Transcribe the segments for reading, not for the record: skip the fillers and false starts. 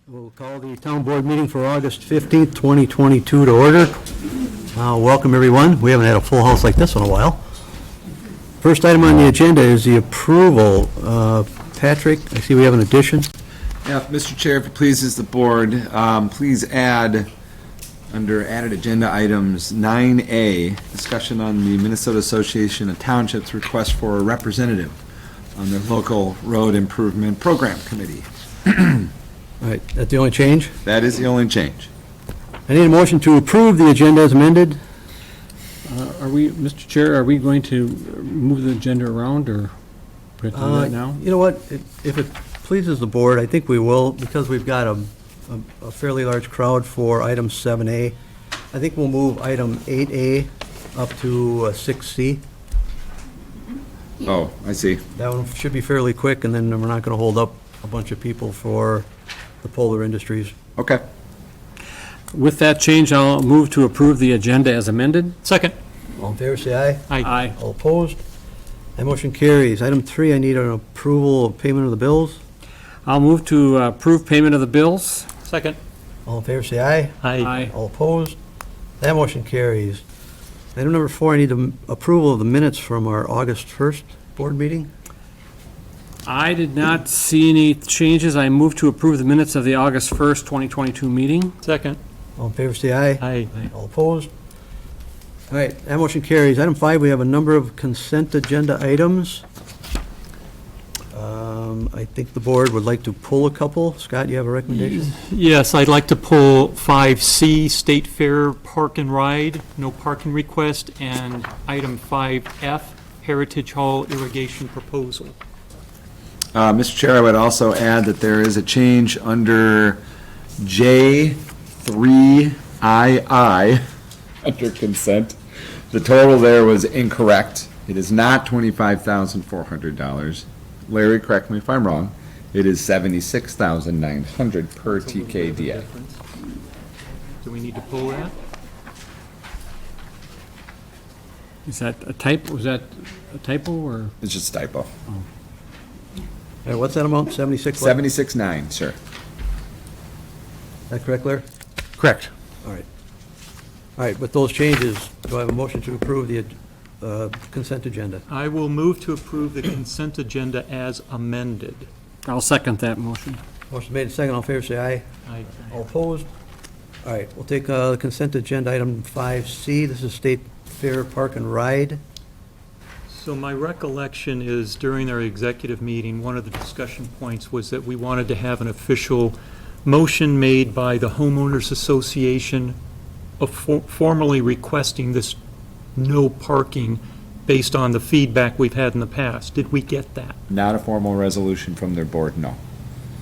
We'll call the town board meeting for August 15th, 2022 to order. Welcome, everyone. We haven't had a full house like this in a while. First item on the agenda is the approval. Patrick, I see we have an addition. Yeah, Mr. Chair, if it pleases the board, please add, under added agenda items, 9A, discussion on the Minnesota Association of Townships request for a representative on their local road improvement program committee. All right, that's the only change? That is the only change. I need a motion to approve the agenda as amended. Mr. Chair, are we going to move the agenda around or put it on that now? You know what, if it pleases the board, I think we will, because we've got a fairly large crowd for item 7A. I think we'll move item 8A up to 6C. Oh, I see. That one should be fairly quick, and then we're not going to hold up a bunch of people for the Polar Industries. Okay. With that change, I'll move to approve the agenda as amended. Second. All in favor, say aye. Aye. All opposed? That motion carries. Item 3, I need an approval of payment of the bills. I'll move to approve payment of the bills. Second. All in favor, say aye. Aye. All opposed? That motion carries. Item number 4, I need the approval of the minutes from our August 1st board meeting. I did not see any changes. I move to approve the minutes of the August 1st, 2022 meeting. Second. All in favor, say aye. Aye. All opposed? All right, that motion carries. Item 5, we have a number of consent agenda items. I think the board would like to pull a couple. Scott, you have a recommendation? Yes, I'd like to pull 5C, State Fair Park and Ride, no parking request, and item 5F, Heritage Hall Irrigation Proposal. Mr. Chair, I would also add that there is a change under J3II under consent. The total there was incorrect. It is not $25,400. Larry, correct me if I'm wrong. It is $76,900 per TKDA. Do we need to pull that? Is that a typo? Was that a typo or? It's just a typo. What's that amount, 76? 76.9, sir. Is that correct, Larry? Correct. All right. All right, with those changes, do I have a motion to approve the consent agenda? I will move to approve the consent agenda as amended. I'll second that motion. Motion made and second. All in favor, say aye. Aye. All opposed? All right, we'll take the consent agenda item 5C. This is State Fair Park and Ride. So my recollection is during our executive meeting, one of the discussion points was that we wanted to have an official motion made by the homeowners association of formally requesting this no parking based on the feedback we've had in the past. Did we get that? Not a formal resolution from their board, no.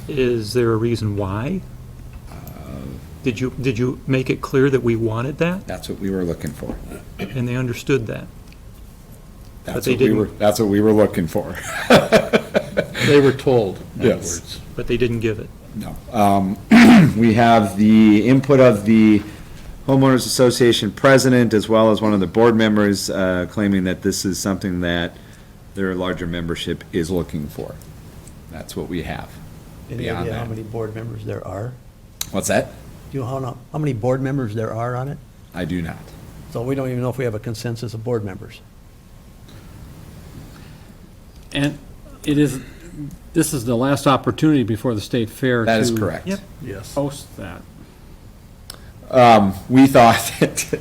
Is there a reason why? Did you make it clear that we wanted that That's what we were looking for. and they understood that? That's they what we didn't- were, that's what we were looking for. They were told, in other Yes. words. But they didn't give it. No. We have the input of the homeowners association president as well as one of the board members claiming that this is something that their larger membership is looking for. That's what we have. Any Beyond idea how that. many board members there are? What's that? Do you know how many board members there are on it? I do not. So we don't even know if we have a consensus of board members. And this is the last opportunity before the state fair That is to correct. Yep. Yes. post that. We thought that,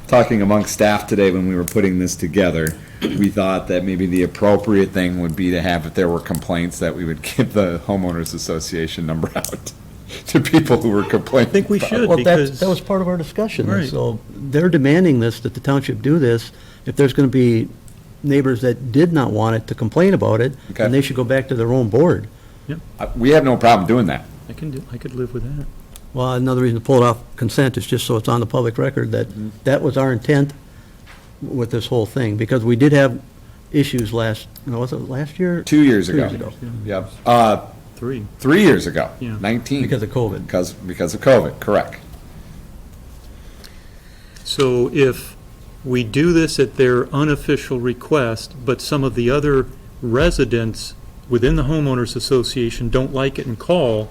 talking amongst staff today when we were putting this together, we thought that maybe the appropriate thing would be to have, if there were complaints, that we would give the homeowners association number out to people who were complaining. I think we should Well, because. that was part of our discussion. Right. So they're demanding this, that the township do this. If there's going to be neighbors that did not want it to complain about it, Okay. then they should go back to their own board. We have no problem doing that. I could live with that. Well, another reason to pull it off consent is just so it's on the public record that that was our intent with this whole thing, because we did have issues was it last year? 2 years 2 ago. years ago. Yep. 3. 3 years ago. Yeah. 19. Because of COVID. Because of COVID, correct. So if we do this at their unofficial request, but some of the other residents within the homeowners association don't like it and call,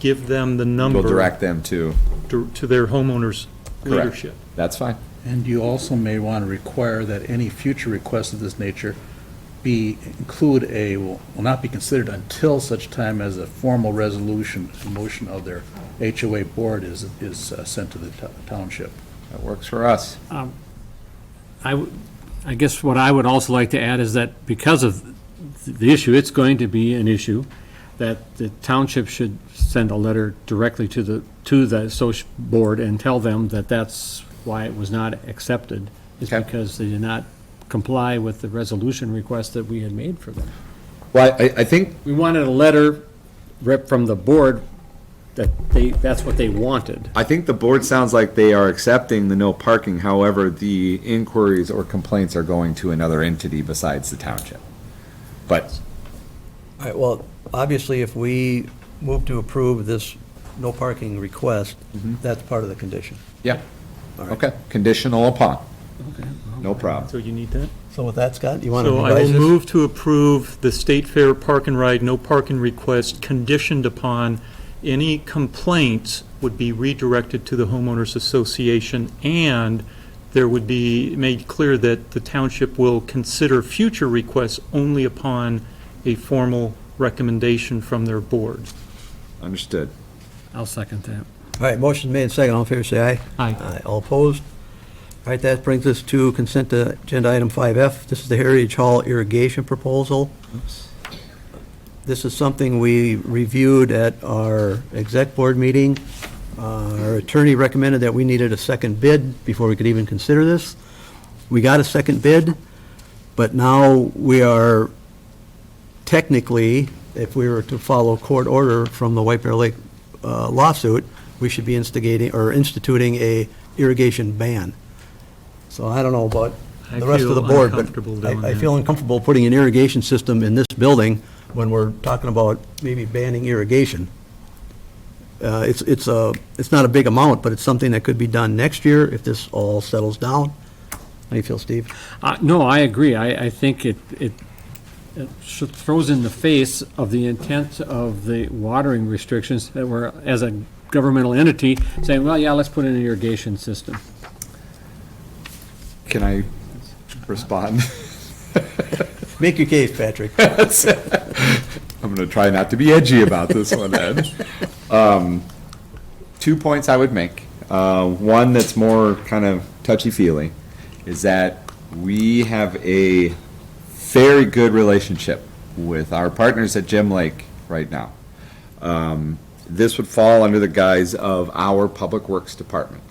give them the number. We'll direct them to, To their homeowners' Correct. leadership. that's fine. And you also may want to require that any future requests of this nature will not be considered until such time as a formal resolution, a motion of their HOA board is sent to the township. That works for us. I guess what I would also like to add is that because of the issue, it's going to be an issue, that the township should send a letter directly to the board and tell them that that's why it was not accepted, is Okay. because they did not comply with the resolution request that we had made for them. Well, I think, We wanted a letter from the board that that's what they wanted. I think the board sounds like they are accepting the no parking, however, the inquiries or complaints are going to another entity besides the township. But, All right, well, obviously, if we move to approve this no parking request, that's part of the condition. yeah, All right. okay, conditional upon, no problem. So you need that? So with that, Scott, you want to So I revise will this? move to approve the State Fair Park and Ride no parking request conditioned upon any complaints would be redirected to the homeowners association, and there would be made clear that the township will consider future requests only upon a formal recommendation from their board. Understood. I'll second that. All right, motion made, second, all in favor, say aye. Aye. All opposed? All right, that brings us to consent agenda item 5F. This is the Heritage Hall irrigation proposal. This is something we reviewed at our exec board meeting. Our attorney recommended that we needed a second bid before we could even consider this. We got a second bid, but now we are technically, if we were to follow court order from the White Bear Lake lawsuit, we should be instituting a irrigation ban. So I don't know about I the rest of feel the board, but uncomfortable doing I that. feel uncomfortable putting an irrigation system in this building when we're talking about maybe banning irrigation. It's not a big amount, but it's something that could be done next year if this all settles down. How do you feel, Steve? No, I agree. I think it throws in the face of the intent of the watering restrictions that were, as a governmental entity, saying, well, yeah, let's put in an irrigation system. Can I respond? Make your case, Patrick. I'm going to try not to be edgy about this one, Ed. 2 points I would make. One that's more kind of touchy-feely is that we have a very good relationship with our partners at Gem Lake right now. This would fall under the guise of our Public Works Department.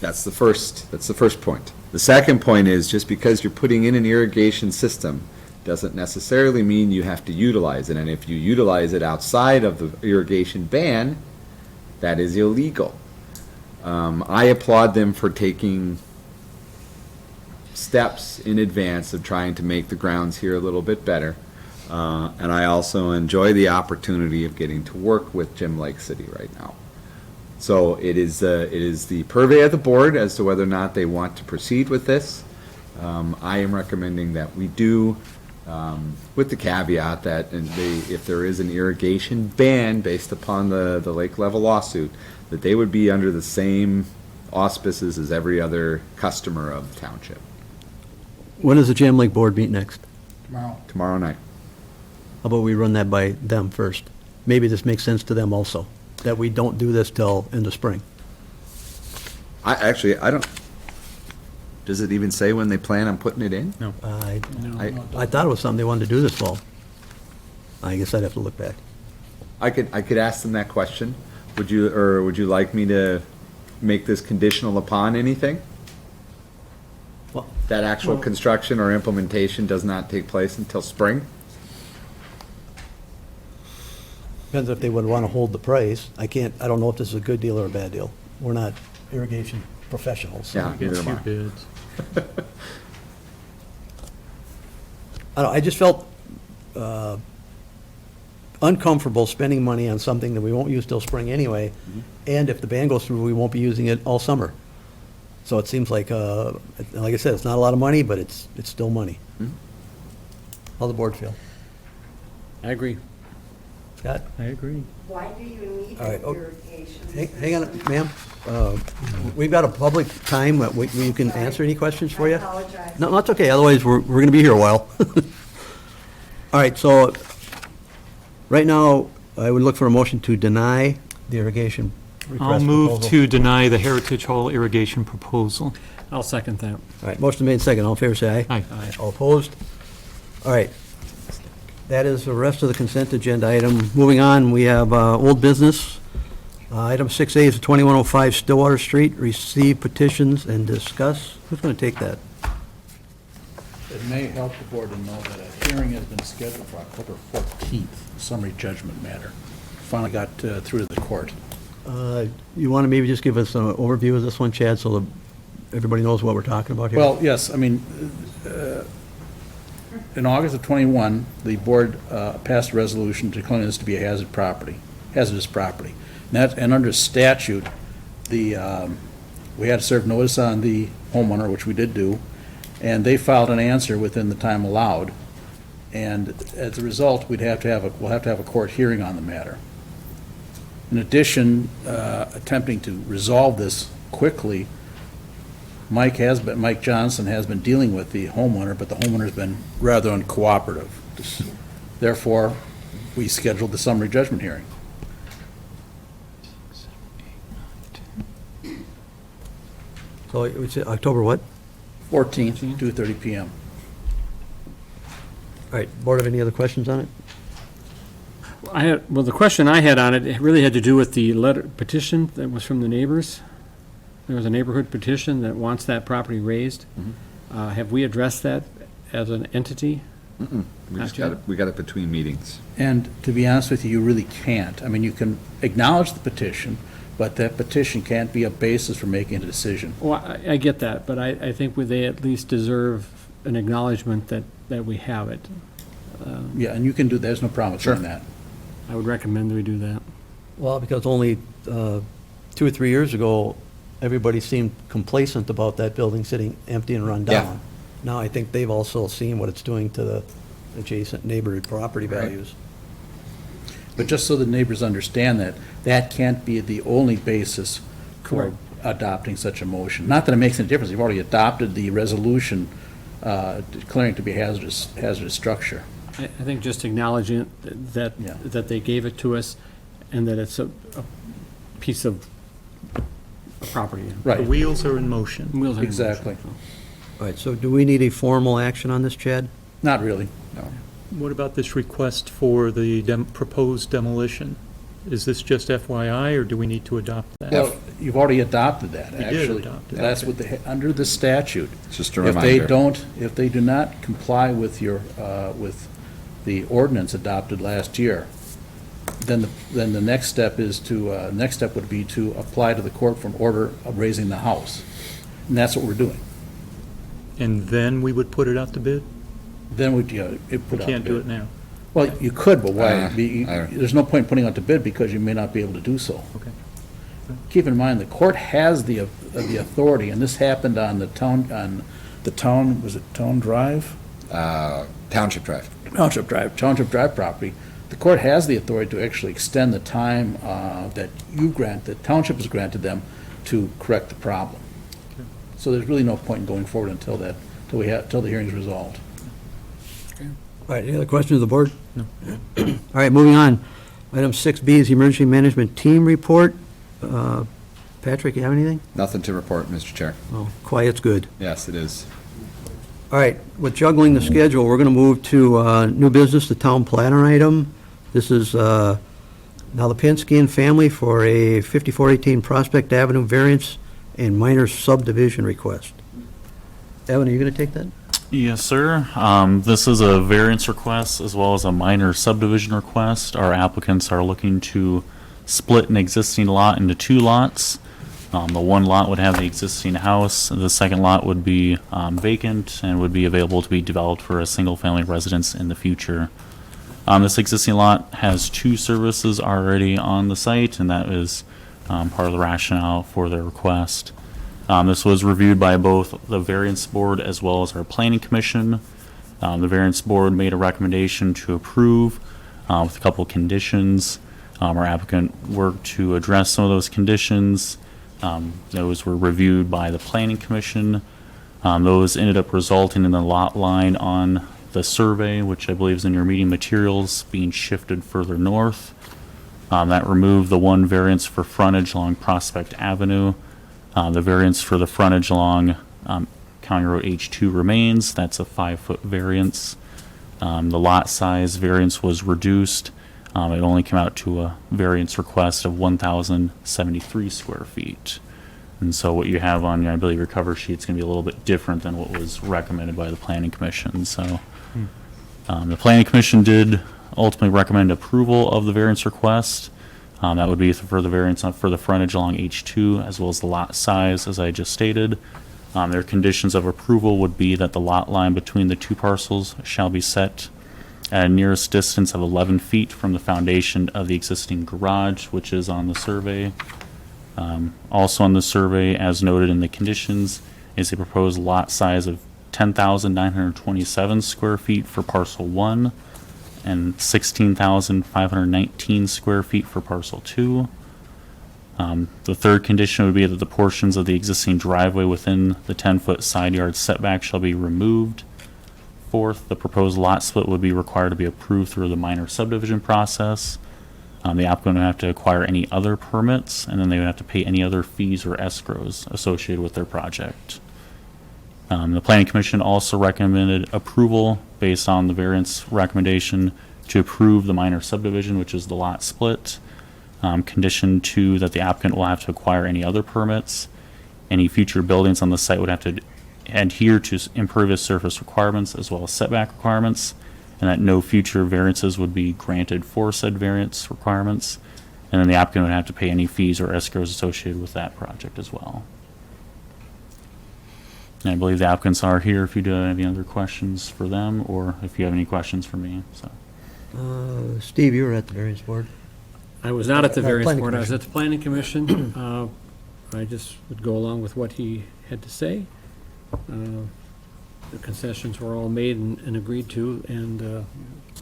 That's the first point. The second point is, just because you're putting in an irrigation system doesn't necessarily mean you have to utilize it. And if you utilize it outside of the irrigation ban, that is illegal. I applaud them for taking steps in advance of trying to make the grounds here a little bit better. And I also enjoy the opportunity of getting to work with Gem Lake City right now. So it is the purvey of the board as to whether or not they want to proceed with this. I am recommending that we do, with the caveat that if there is an irrigation ban based upon the lake level lawsuit, that they would be under the same auspices as every other customer of the township. When does the Jam Lake Board meet next? Tomorrow night. How about we run that by them first? Maybe this makes sense to them also, that we don't do this till in the spring. I don't, does it even say when they plan on putting it in? No. I thought it was something they wanted to do this fall. I guess I'd have to look back. I could ask them that question. Would you like me to make this conditional upon anything? Well- That actual construction or implementation does not take place until spring? Depends if they would want to hold the price. I don't know if this is a good deal or a bad deal. We're not irrigation professionals. so- Yeah, Get neither few am I. bids. I just felt uncomfortable spending money on something that we won't use till spring anyway, and if the ban goes through, we won't be using it all summer. So it seems like I said, it's not a lot of money, but it's still money. How's the board feel? I agree. Scott? I agree. Why do you need All right, oh, irrigation? Hang on, ma'am. We've got a public time that you can answer any questions for you. I apologize. No, that's okay, otherwise we're going to be here a while. All right, so, right now, I would look for a motion to deny the irrigation request I'll move proposal. to deny the Heritage Hall irrigation proposal. I'll second that. All right, motion made second, all in favor, say aye. Aye. All opposed? All right. That is the rest of the consent agenda item. Moving on, we have old business. Item 6A is 2105 Stillwater Street, receive petitions and discuss. Who's going to take that? It may help the board to know that a hearing has been scheduled for October 14th, summary judgment matter. Finally got through to the court. You want to maybe just give us an overview of this one, Chad, so that everybody knows what we're talking about here? Well, yes, I mean, in August of '21, the board passed a resolution declaring this to be a hazardous property. And under statute, we had to serve notice on the homeowner, which we did do, and they filed an answer within the time allowed. And as a result, we'll have to have a court hearing on the matter. In addition, attempting to resolve this quickly, Mike Johnson has been dealing with the homeowner, but the homeowner's been rather uncooperative. Therefore, we scheduled the summary judgment hearing. So it's October what? 14th, 2:30 PM. All right, board have any other questions on it? Well, the question I had on it really had to do with the petition that was from the neighbors. There was a neighborhood petition that wants that property raised. Have we addressed that as an entity? We just got it, we got it between meetings. And to be honest with you, you really can't. I mean, you can acknowledge the petition, but that petition can't be a basis for making a decision. Well, I get that, but I think they at least deserve an acknowledgement that we have it. Yeah, and you can do, there's no problem with doing that. I would recommend we do that. Well, because only 2 or 3 years ago, everybody seemed complacent about that building sitting empty and run Yeah. down. Now I think they've also seen what it's doing to the adjacent neighborhood property Right. values. But just so the neighbors understand that, that can't be the only basis for Correct. adopting such a motion. Not that it makes any difference, you've already adopted the resolution declaring it to be hazardous structure. I think just acknowledging that, Yeah. that they gave it to us and that it's a piece of property. The Right, wheels are in motion. Wheels are in motion, Exactly. so. All right, so do we need a formal action on this, Chad? not really. What about this request for the proposed demolition? Is this just FYI, or do we need to adopt that? Well, you've already adopted that, We did actually. adopt it. That's what under the statute. It's just a If they reminder. if they do not comply with with the ordinance adopted last year, then the next step would be to apply to the court for an order of raising the house. And that's what we're doing. And then we would put it out to bid? Then we, We can't do it now. Well, you could, but why? I- There's no point putting it out to bid because you may not be able to do so. Okay. Keep in mind, the court has the authority, and this happened on the town, was it Town Drive? Township Drive. Township Drive property. The court has the authority to actually extend the time that the township has granted them to correct the problem. So there's really no point in going forward until the hearing's resolved. All right, any other questions of the board? No. All right, moving on. Item 6B is the Emergency Management Team Report. Patrick, you have anything? Nothing to report, Mr. Chair. Oh, quiet's good. Yes, it is. All right, with juggling the schedule, we're going to move to new business, the town planner item. This is now the Pinsky and family for a 5418 Prospect Avenue variance and minor subdivision request. Evan, are you going to take that? Yes, sir. This is a variance request as well as a minor subdivision request. Our applicants are looking to split an existing lot into 2 lots. The one lot would have the existing house, the second lot would be vacant and would be available to be developed for a single-family residence in the future. This existing lot has 2 services already on the site, and that is part of the rationale for their request. This was reviewed by both the variance board as well as our planning commission. The variance board made a recommendation to approve with a couple of conditions. Our applicant worked to address some of those conditions. Those were reviewed by the Planning Commission. Those ended up resulting in the lot line on the survey, which I believe is in your meeting materials, being shifted further north. That removed the one variance for frontage along Prospect Avenue. The variance for the frontage along County Road H2 remains. That's a 5-foot variance. The lot size variance was reduced. It only came out to a variance request of 1,073 square feet. And so what you have on, I believe, your cover sheet's going to be a little bit different than what was recommended by the Planning Commission. So the Planning Commission did ultimately recommend approval of the variance request. That would be for the variance for the frontage along H2 as well as the lot size, as I just stated. Their conditions of approval would be that the lot line between the two parcels shall be set at a nearest distance of 11 feet from the foundation of the existing garage, which is on the survey. Also on the survey, as noted in the conditions, is a proposed lot size of 10,927 square feet for parcel 1 and 16,519 square feet for parcel 2. The third condition would be that the portions of the existing driveway within the 10-foot side yard setback shall be removed. Fourth, the proposed lot split would be required to be approved through the minor subdivision process. The applicant would have to acquire any other permits, and then they would have to pay any other fees or escrows associated with their project. The Planning Commission also recommended approval based on the variance recommendation to approve the minor subdivision, which is the lot split. Condition 2, that the applicant will have to acquire any other permits. Any future buildings on the site would have to adhere to impervious surface requirements as well as setback requirements, and that no future variances would be granted for said variance requirements. And then the applicant would have to pay any fees or escrows associated with that project as well. And I believe the applicants are here if you do have any other questions for them, or if you have any questions for me. So, Steve, you were at the variance board. I was not at the variance Planning board, I was Commission. at the Planning Commission. I just would go along with what he had to say. The concessions were all made and agreed to, and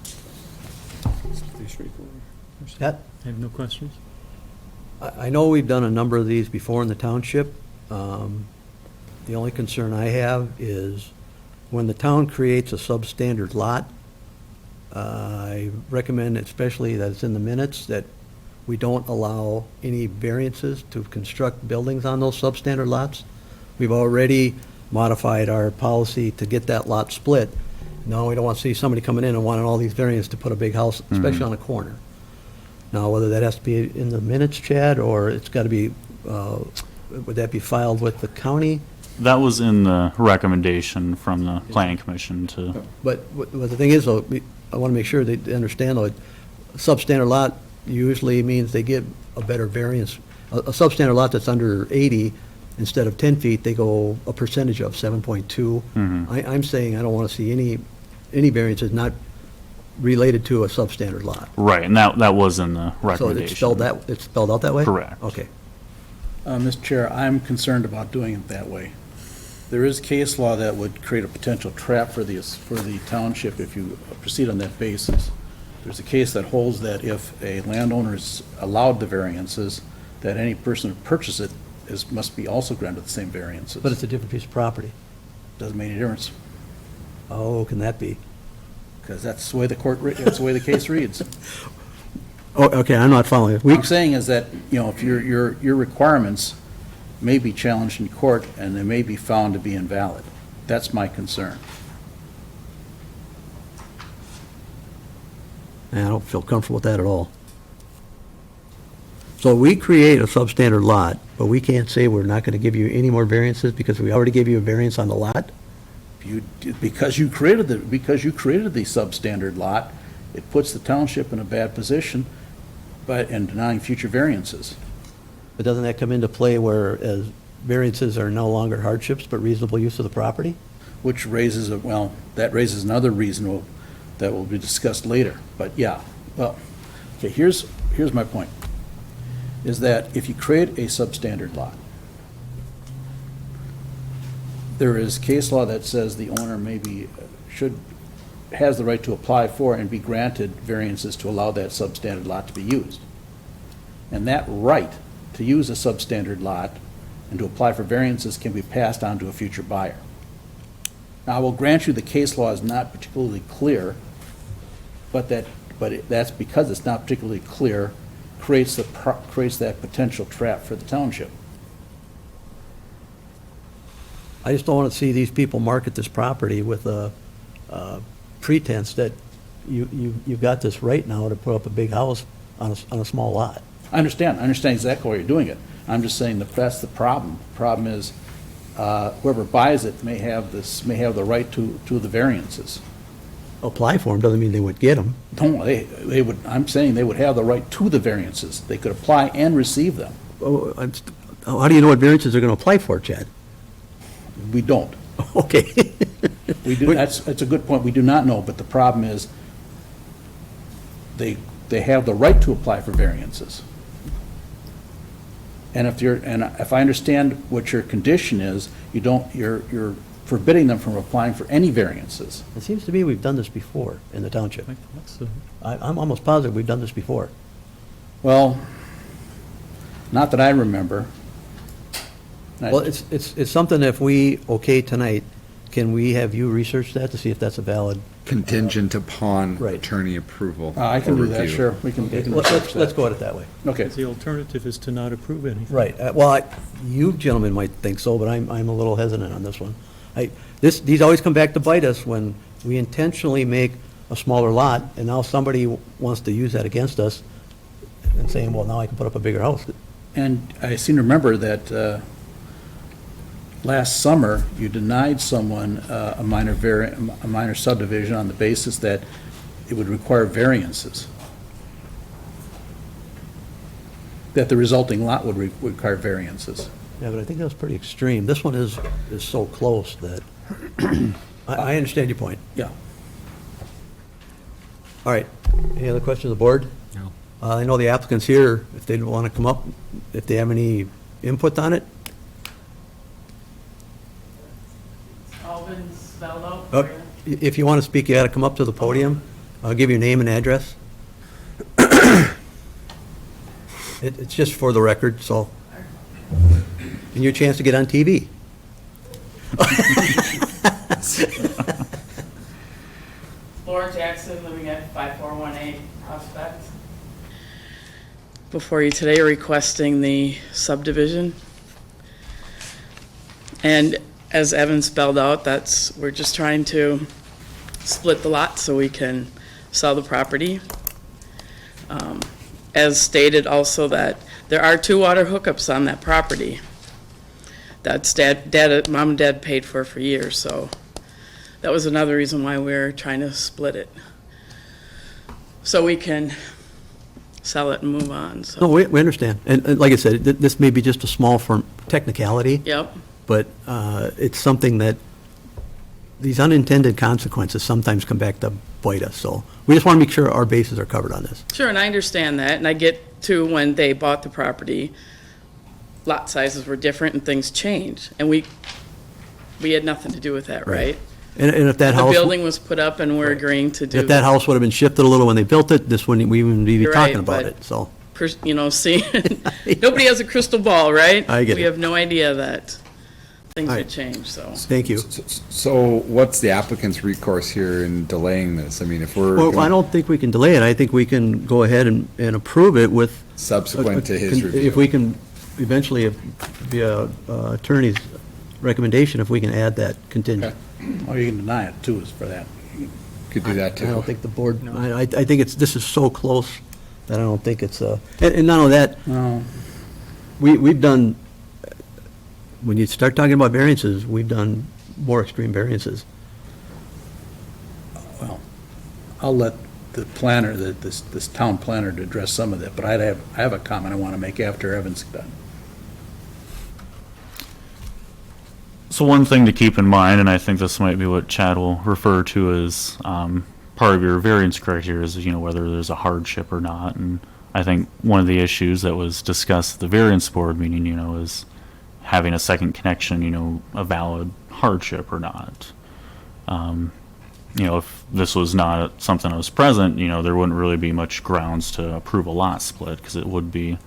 it's pretty straightforward. Pat? I have no questions. I know we've done a number of these before in the township. The only concern I have is when the town creates a substandard lot, I recommend especially that it's in the minutes that we don't allow any variances to construct buildings on those substandard lots. We've already modified our policy to get that lot split. Now, we don't want to see somebody coming in and wanting all these variants to put a big house, especially on a corner. Now, whether that has to be in the minutes, Chad, or it's got to be, would that be filed with the county? that was in the recommendation from the Planning Commission to, But the thing is, though, I want to make sure they understand, though, a substandard lot usually means they get a better variance. A substandard lot that's under 80, instead of 10 feet, they go a percentage of 7.2. I'm saying I don't want to see any variances not related to a substandard lot. right, and that was in the So recommendation. it's spelled out that way? Correct. Okay. Mr. Chair, I'm concerned about doing it that way. There is case law that would create a potential trap for the township if you proceed on that basis. There's a case that holds that if a landowner is allowed the variances, that any person who purchases it must be also granted the same variances. But it's a different piece of property. Doesn't make any difference, Oh, can that be? because that's the way that's the way the case reads. Oh, okay, I'm not following. What I'm saying is that, if your requirements may be challenged in court and they may be found to be invalid. That's my concern. I don't feel comfortable with that at all. So we create a substandard lot, but we can't say we're not going to give you any more variances because we already gave you a variance on the lot? Because you created the substandard lot, it puts the township in a bad position in denying future variances. But doesn't that come into play whereas variances are no longer hardships but reasonable use of the property? Which raises, that raises another reason that will be discussed later. But yeah, okay, here's my point, is that if you create a substandard lot, there is case law that says the owner should has the right to apply for and be granted variances to allow that substandard lot to be used. And that right to use a substandard lot and to apply for variances can be passed on to a future buyer. Now, I will grant you the case law is not particularly clear, but that's because it's not particularly clear, creates that potential trap for the township. I just don't want to see these people market this property with a pretense that you've got this right now to put up a big house on a small lot. I understand exactly why you're doing it. I'm just saying that that's the problem. The problem is, whoever buys it may have the right to the variances. Apply for them doesn't mean they would get them. No, they would, I'm saying they would have the right to the variances. They could apply and receive them. How do you know what variances they're going to apply for, Chad? We don't. Okay. We do, that's a good point. We do not know, but the problem is they have the right to apply for variances. And if I understand what your condition is, you're forbidding them from applying for any variances. It seems to me we've done this before in the township. I thought so. I'm almost positive we've done this before. Well, not that I remember. Well, it's something if we okay tonight, can we have you research that to see if that's a valid? Contingent upon Right. attorney approval. I can or do that, review. sure. We can research Let's that. go at it that way. Okay. The alternative is to not approve anything. Right. Well, you gentlemen might think so, but I'm a little hesitant on this one. These always come back to bite us when we intentionally make a smaller lot, and now somebody wants to use that against us and saying, well, now I can put up a bigger house. And I seem to remember that last summer, you denied someone a minor subdivision on the basis that it would require variances. That the resulting lot would require variances. Yeah, but I think that was pretty extreme. This one is so close that, I understand your point. Yeah. All right. Any other questions of the board? No. I know the applicant's here, if they want to come up, if they have any input on it. All been spelled out Uh, for you? If you want to speak, you got to come up to the podium. I'll give you name and address. It's just for the record, so. And your chance to get on TV. Laura Jackson, living at 5418 Prospect. Before you today requesting the subdivision. And as Evan spelled out, we're just trying to split the lot so we can sell the property. As stated also that there are 2 water hookups on that property. That's Mom and Dad paid for years, so that was another reason why we're trying to split it. So we can sell it and move on, so. No, we understand. And like I said, this may be just a small firm technicality. Yep, But it's something that, these unintended consequences sometimes come back to bite us. So we just want to make sure our bases are covered on this. sure, and I understand that, and I get to when they bought the property, lot sizes were different and things changed, and we had nothing to do with that, right? And if that The house, building was put up and we're agreeing to do. if that house would have been shifted a little when they built it, this wouldn't, we wouldn't be You're talking right, about but- it, so. See, nobody has a crystal ball, right? I get We it. have no idea that things All would right. change, so. Thank you. So what's the applicant's recourse here in delaying this? I mean, if we're Well, I gonna- don't think we can delay it. I think we can go ahead and approve it with. subsequent to his review. If we can eventually, via attorney's recommendation, if we can add that contingent. Or you can deny it too, is for that. Could do that I too. don't think the board, I think this is so close that I don't think it's, and not only that, No. we've done, when you start talking about variances, we've done more extreme variances. Well, I'll let the planner, this town planner to address some of that, but I have a comment I want to make after Evan's done. So one thing to keep in mind, and I think this might be what Chad will refer to as part of your variance criteria is, whether there's a hardship or not. And I think one of the issues that was discussed at the variance board meeting, is having a second connection, a valid hardship or not. if this was not something that was present, there wouldn't really be much grounds to approve a lot split, because it would be,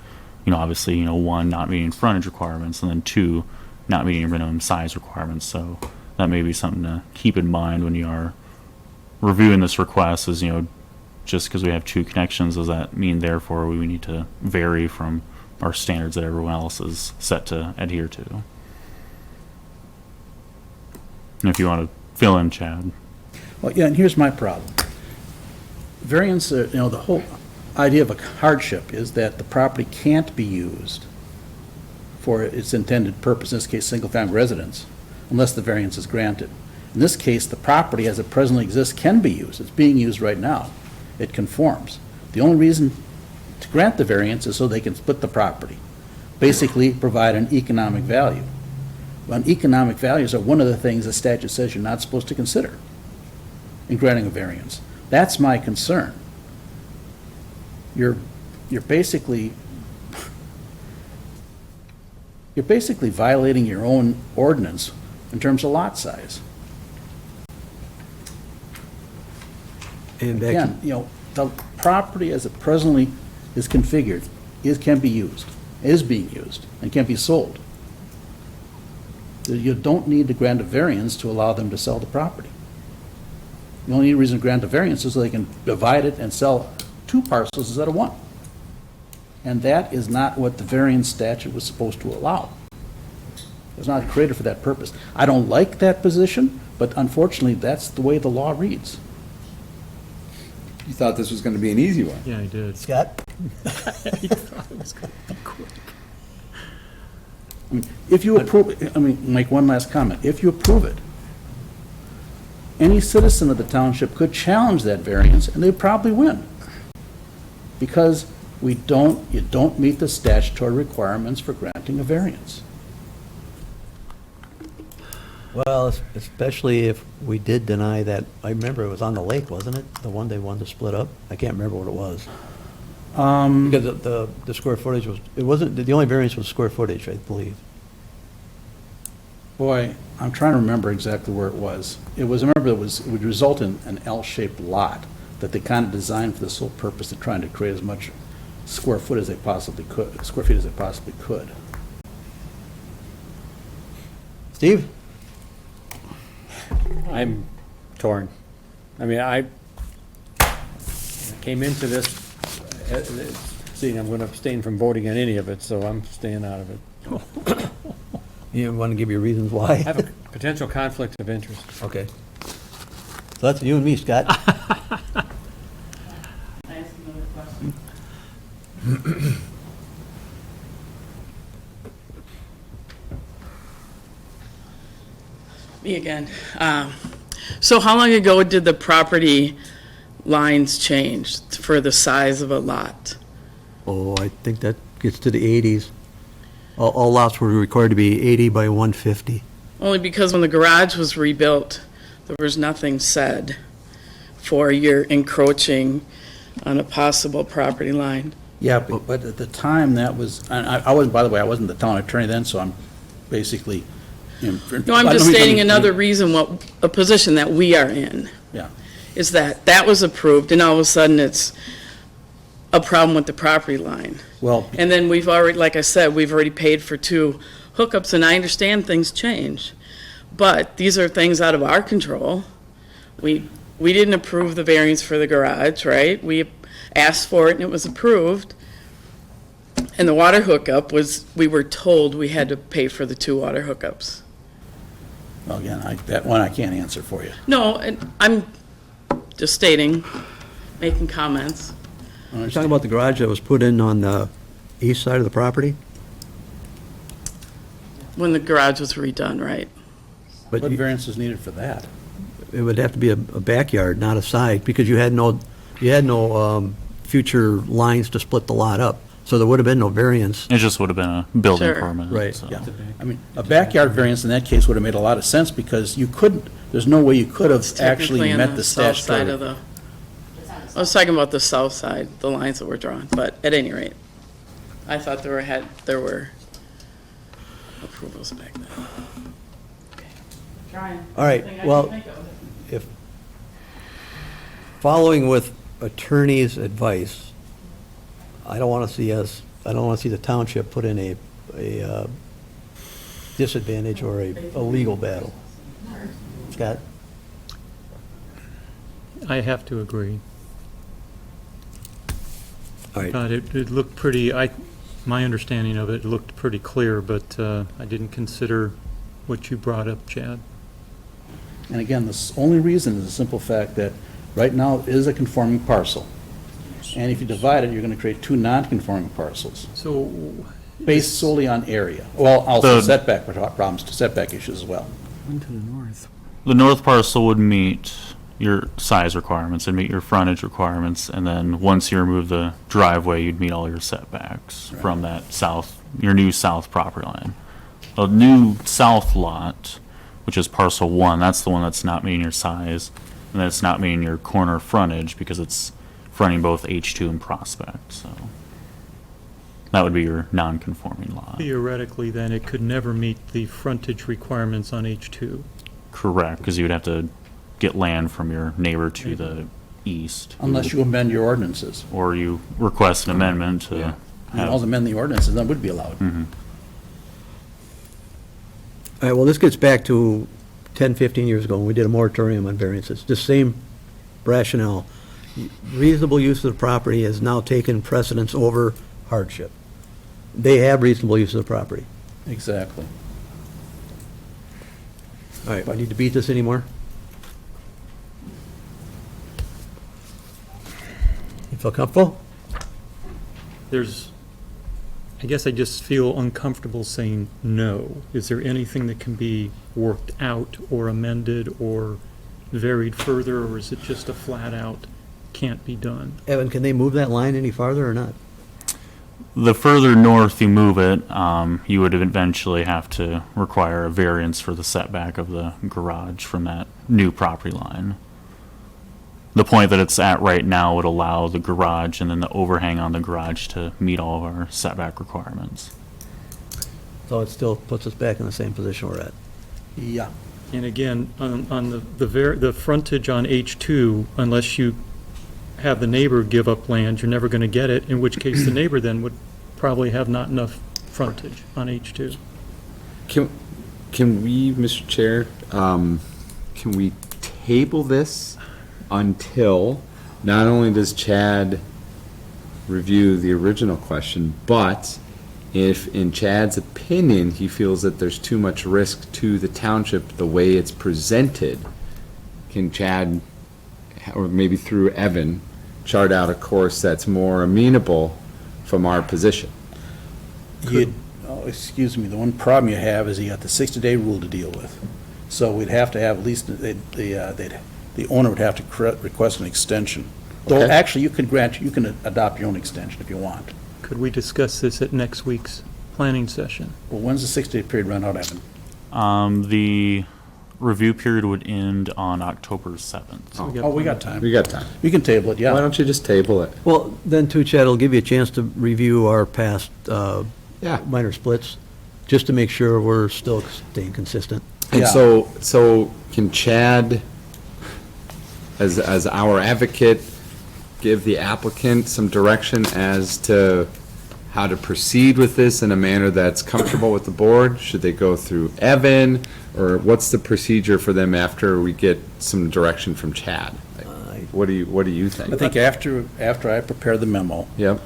obviously, one, not meeting frontage requirements, and then two, not meeting minimum size requirements. So that may be something to keep in mind when you are reviewing this request, is, just because we have two connections, does that mean therefore we need to vary from our standards that everyone else is set to adhere to? And if you want to fill in, Chad. Well, yeah, and here's my problem. Variance, the whole idea of a hardship is that the property can't be used for its intended purpose, in this case, single-family residence, unless the variance is granted. In this case, the property as it presently exists can be used. It's being used right now. It conforms. The only reason to grant the variance is so they can split the property, basically provide an economic value. Well, economic values are one of the things the statute says you're not supposed to consider in granting a variance. That's my concern. You're basically violating your own ordinance in terms of lot size. And that Again, the property as it presently is configured can be used, is being used, and can be sold. You don't need to grant a variance to allow them to sell the property. The only reason to grant a variance is so they can divide it and sell two parcels instead of one. And that is not what the variance statute was supposed to allow. It was not created for that purpose. I don't like that position, but unfortunately, that's the way the law reads. You thought this was going to be an easy one. Yeah, I did. Scott? If you approve, make one last comment. If you approve it, any citizen of the township could challenge that variance, and they'd probably win. Because you don't meet the statutory requirements for granting a variance. Well, especially if we did deny that, I remember it was on the lake, wasn't it? The one they wanted to split up? I can't remember what it was. Because the square footage was, it wasn't, the only variance was square footage, I believe. Boy, I'm trying to remember exactly where it was. It would result in an L-shaped lot that they kind of designed for the sole purpose of trying to create as much square feet as they possibly could. Steve? I'm torn. I came into this, seeing I'm going to abstain from voting on any of it, so I'm staying out of it. You want to give your reasons why? I have a potential conflict of interest. Okay. So that's you and me, Scott. Can I ask another question? Me again. So how long ago did the property lines change for the size of a lot? Oh, I think that gets to the 80s. All lots were required to be 80 by 150. Only because when the garage was rebuilt, there was nothing said for your encroaching on a possible property line. Yeah, but at the time, that was, and I wasn't, by the way, I wasn't the town attorney then, so I'm basically. No, I'm just stating another reason, a position that we are in. Yeah. Is that was approved, and all of a sudden it's a problem with the property line. Well, And then we've already, like I said, we've already paid for 2 hookups, and I understand things change. But these are things out of our control. We didn't approve the variance for the garage, right? We asked for it and it was approved. And the water hookup we were told we had to pay for the 2 water hookups. well, again, that one I can't answer for you. No, and I'm just stating, making comments. You're talking about the garage that was put in on the east side of the property? When the garage was redone, right? But What variance is needed for that? it would have to be a backyard, not a side, because you had no future lines to split the lot up. So there would have been no variance. It just would have been a building Sure. permit. Right, so. Yeah. I mean, a backyard variance in that case would have made a lot of sense because you couldn't, there's no way you could have actually Technically on met the south side statutory. of the. I was talking about the south side, the lines that were drawn, but at any rate, I thought there were approvals back then. Trying. All right, Thing I can well, think of. if following with attorney's advice, I don't want to see the township put in a disadvantage or a legal battle. Scott? I have to agree. All right. But it looked pretty, my understanding of it looked pretty clear, but I didn't consider what you brought up, Chad. And again, the only reason is the simple fact that right now it is a conforming parcel. And if you divide it, you're going to create two non-conforming parcels, So, based solely on area. Well, also The- setback problems, setback issues as well. The north parcel would meet your size requirements and meet your frontage requirements, and then once you remove the driveway, you'd meet all your setbacks from that your new south property line. The new south lot, which is parcel 1, that's the one that's not meeting your size, and then it's not meeting your corner frontage because it's fronting both H2 and Prospect, so that would be your non-conforming lot. theoretically, then, it could never meet the frontage requirements on H2. Correct, because you would have to get land from your neighbor to the east. Unless you amend your ordinances. Or you request an amendment to You have. all amend the ordinances, that would be allowed. Mhm. All right, well, this gets back to 10, 15 years ago when we did a moratorium on variances. The same rationale. Reasonable use of the property has now taken precedence over hardship. They have reasonable use of the property. Exactly. All right, do I need to beat this anymore? You feel comfortable? I guess I just feel uncomfortable saying no. Is there anything that can be worked out or amended or varied further, or is it just a flat-out can't be done? Evan, can they move that line any farther or not? The further north you move it, you would eventually have to require a variance for the setback of the garage from that new property line. The point that it's at right now would allow the garage and then the overhang on the garage to meet all of our setback requirements. So it still puts us back in the same position we're at. Yeah. And again, on the frontage on H2, unless you have the neighbor give up land, you're never going to get it, in which case the neighbor then would probably have not enough frontage on H2. Can we, Mr. Chair, can we table this until not only does Chad review the original question, but if, in Chad's opinion, he feels that there's too much risk to the township the way it's presented, can Chad, or maybe through Evan, chart out a course that's more amenable from our position? Excuse me, the one problem you have is you got the 60-day rule to deal with. So we'd have to have at least, the owner would have to request an extension. Though, Okay. actually, you can adopt your own extension if you want. Could we discuss this at next week's planning session? Well, when's the 60-day period run out, Evan? The review period would end on October 7th. Oh, we got time. We got time. We can table it, Why yeah. don't you just table it? Well, then too, Chad, it'll give you a chance to review our past Yeah. minor splits, just to make sure we're still staying consistent. And Yeah. so can Chad, as our advocate, give the applicant some direction as to how to proceed with this in a manner that's comfortable with the board? Should they go through Evan, or what's the procedure for them after we get some direction from Chad? What do you think? I think after I prepare the memo, Yep,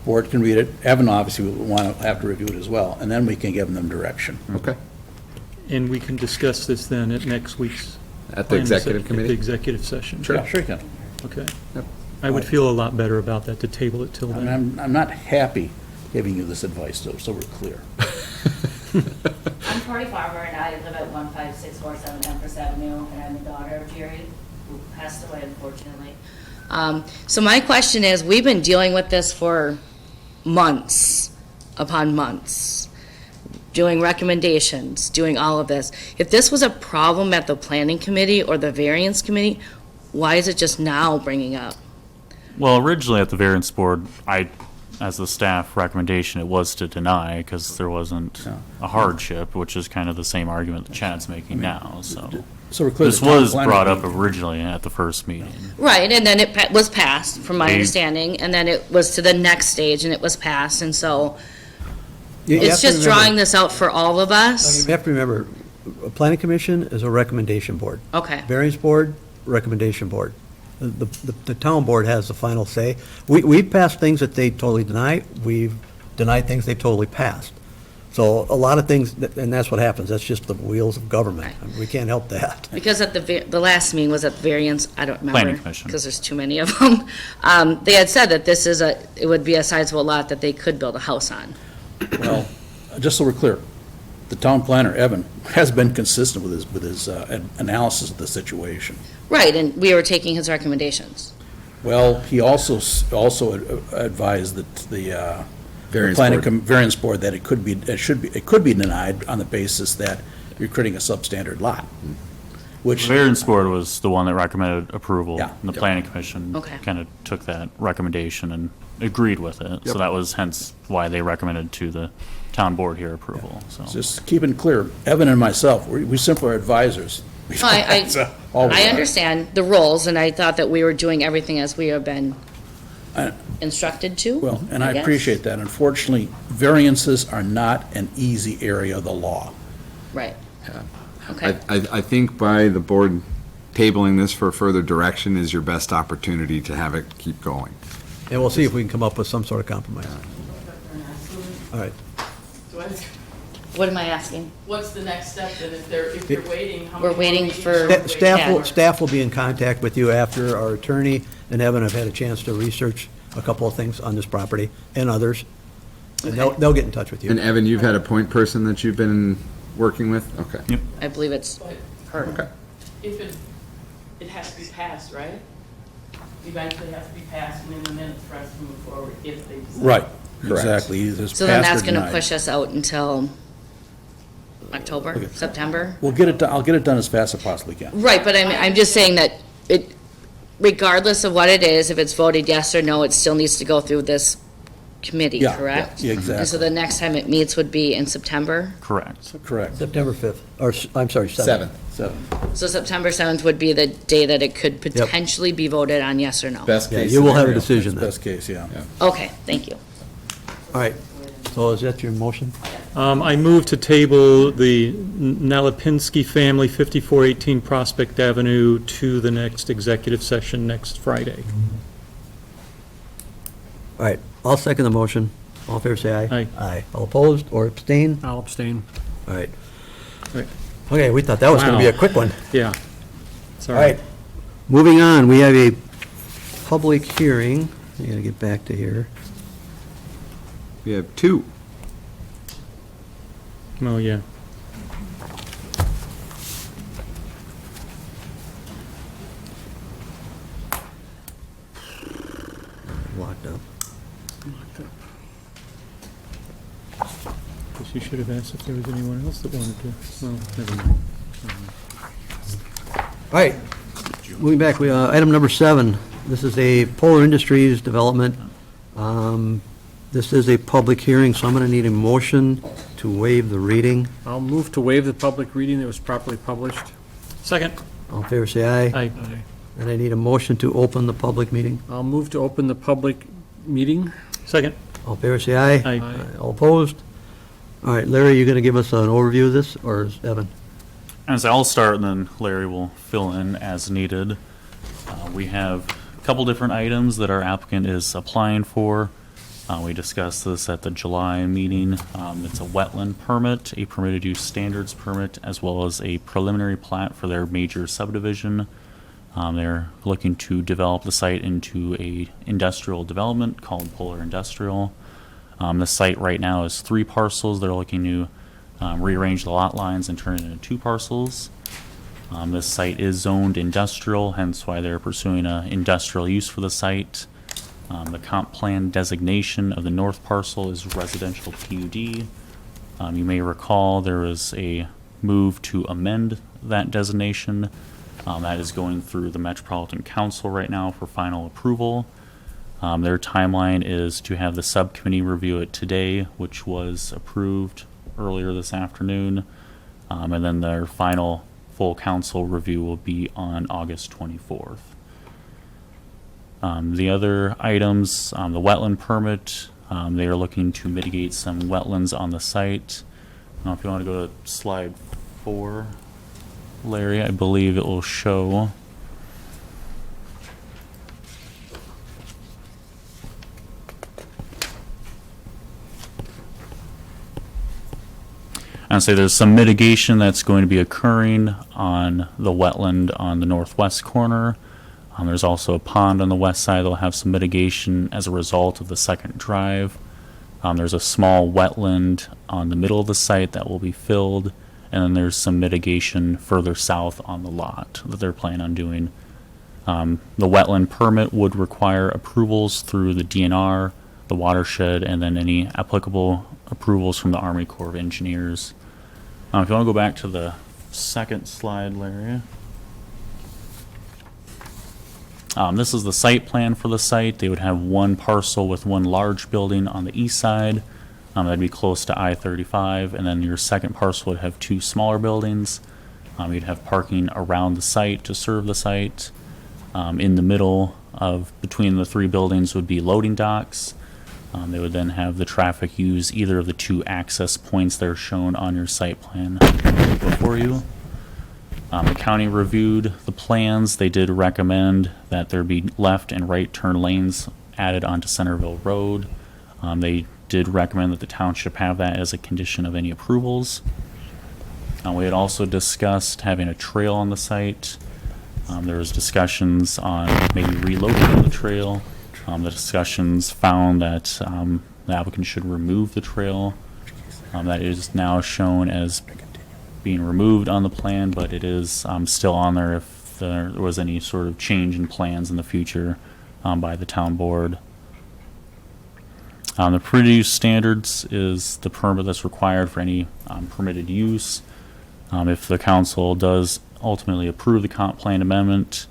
board can read it. Evan obviously will have to review it as well, and then we can give them direction. okay. And we can discuss this then at next week's. At the planning executive se- At committee? the executive session. Yeah, sure you can. Okay. Yep. I would feel a lot better about that, to table it till I mean, then. I'm not happy giving you this advice, though, so we're clear. I'm Tori Farmer, and I live at 15647 Empress Avenue, and I'm the daughter of Jerry, who passed away unfortunately. So my question is, we've been dealing with this for months upon months, doing recommendations, doing all of this. If this was a problem at the planning committee or the variance committee, why is it just now bringing up? Well, originally at the variance board, as the staff recommendation, it was to deny because there wasn't a hardship, which is kind of the same argument that Chad's making now, so. So we're clear. This the town was planner- brought up originally at the first meeting. Right, and then it was passed, from my They- understanding, and then it was to the next stage, and it was passed, and so You have it's to just remember- drawing this out for all of us. You have to remember, a planning commission is a recommendation board. Okay, Variance board, recommendation board. The town board has the final say. We've passed things that they totally deny, we've denied things they've totally passed. So a lot of things, and that's what happens, that's just the wheels of government. Right. We can't help that. because at the last meeting was at the variance, I don't remember. Planning commission. Because there's too many of them. They had said that this is it would be a sizable lot that they could build a house on. Well, just so we're clear, the town planner, Evan, has been consistent with his analysis of the situation. Right, and we were taking his recommendations. Well, he also advised that the Variance planning board. variance board that it could be denied on the basis that you're creating a substandard lot, which, The variance board was the one that recommended approval. Yeah. And the planning commission Okay. kind of took that recommendation and agreed with it. So Yep. that was hence why they recommended to the town board here approval, so. just keeping clear, Evan and myself, we simply are advisors. That's all we I are. understand the roles, and I thought that we were doing everything as we have been I- instructed to. Well, and I guess. appreciate that. Unfortunately, variances are not an easy area of the law. Right. Okay. I think by the board tabling this for further direction is your best opportunity to have it keep going. And we'll see if we can come up with some sort of compromise. All right. What am I asking? What's the next step, then, if they're waiting? How We're many more waiting meetings for- are we waiting Staff will be in contact with you after our attorney and Evan have had a chance to research a couple of things on this property and others. And they'll get in touch with And you. Evan, you've had a point person that you've been working with? Okay. I believe it's her. Okay. If it has to be passed, right? Eventually has to be passed and in the minutes for us to move forward if they decide. Right, Correct. exactly. Either it's So then passed or that's going to denied. push us out until October, September? We'll get it done, I'll get it done as fast as I possibly can. Right, but I'm just saying that it, regardless of what it is, if it's voted yes or no, it still needs to go through this committee, Yeah, correct? yeah, And so exactly. the next time it meets would be in September? Correct. Correct. September 5th, or, I'm sorry, 7th. Seven. So September 7th would be the day that it could potentially be voted on, yes or no? Best Yeah, case you will have a scenario. decision then. Best case, yeah. Okay, thank you. All right. So is that your motion? I move to table the Nalipinski family, 5418 Prospect Avenue, to the next executive session next Friday. All right, I'll second the motion. All in favor, say aye. Aye. Aye. All opposed or abstain? I'll abstain. All right. Right. Okay, we thought that was going to be a Wow. quick one. Yeah. All Sorry. right. Moving on, we have a public hearing. I got to get back to here. We have two. Oh, yeah. Locked up. Guess you should have asked if there was anyone else that wanted to, well, never mind. All right, moving back, item number 7, this is a Polar Industries development. This is a public hearing, so I'm going to need a motion to waive the reading. I'll move to waive the public reading that was properly published. Second. All in favor, say aye. Aye. And I need a motion to open the public meeting. I'll move to open the public meeting. Second. All in favor, say aye. Aye. All opposed? All right, Larry, you going to give us an overview of this, or is Evan? As I'll start, and then Larry will fill in as needed. We have a couple different items that our applicant is applying for. We discussed this at the July meeting. It's a wetland permit, a permitted use standards permit, as well as a preliminary plat for their major subdivision. They're looking to develop the site into a industrial development called Polar Industrial. The site right now is 3 parcels. They're looking to rearrange the lot lines and turn it into 2 parcels. This site is zoned industrial, hence why they're pursuing an industrial use for the site. The comp plan designation of the north parcel is residential PUD. You may recall there was a move to amend that designation. That is going through the Metropolitan Council right now for final approval. Their timeline is to have the subcommittee review it today, which was approved earlier this afternoon. And then their final full council review will be on August 24th. The other items, the wetland permit, they are looking to mitigate some wetlands on the site. Now, if you want to go to slide 4, Larry, I believe it will show. And say there's some mitigation that's going to be occurring on the wetland on the northwest corner. There's also a pond on the west side that'll have some mitigation as a result of the second drive. There's a small wetland on the middle of the site that will be filled, and then there's some mitigation further south on the lot that they're planning on doing. The wetland permit would require approvals through the DNR, the watershed, and then any applicable approvals from the Army Corps of Engineers. If you want to go back to the second slide, Larry. This is the site plan for the site. They would have one parcel with one large building on the east side. That'd be close to I-35, and then your second parcel would have 2 smaller buildings. You'd have parking around the site to serve the site. In the middle of between the 3 buildings would be loading docks. They would then have the traffic use either of the 2 access points that are shown on your site plan before you. The county reviewed the plans. They did recommend that there be left and right turn lanes added onto Centerville Road. They did recommend that the township have that as a condition of any approvals. We had also discussed having a trail on the site. There was discussions on maybe relocating the trail. The discussions found that the applicant should remove the trail. That is now shown as being removed on the plan, but it is still on there if there was any sort of change in plans in the future by the town board. The permitted use standards is the permit that's required for any permitted use. If the council does ultimately approve the comp plan amendment,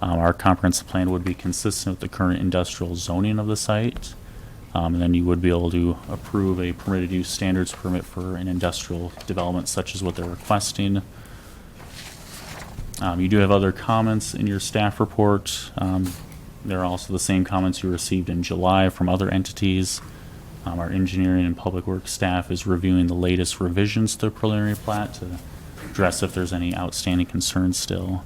our comprehensive plan would be consistent with the current industrial zoning of the site. And then you would be able to approve a permitted use standards permit for an industrial development such as what they're requesting. You do have other comments in your staff report. There are also the same comments you received in July from other entities. Our engineering and public works staff is reviewing the latest revisions to the preliminary plat to address if there's any outstanding concerns still.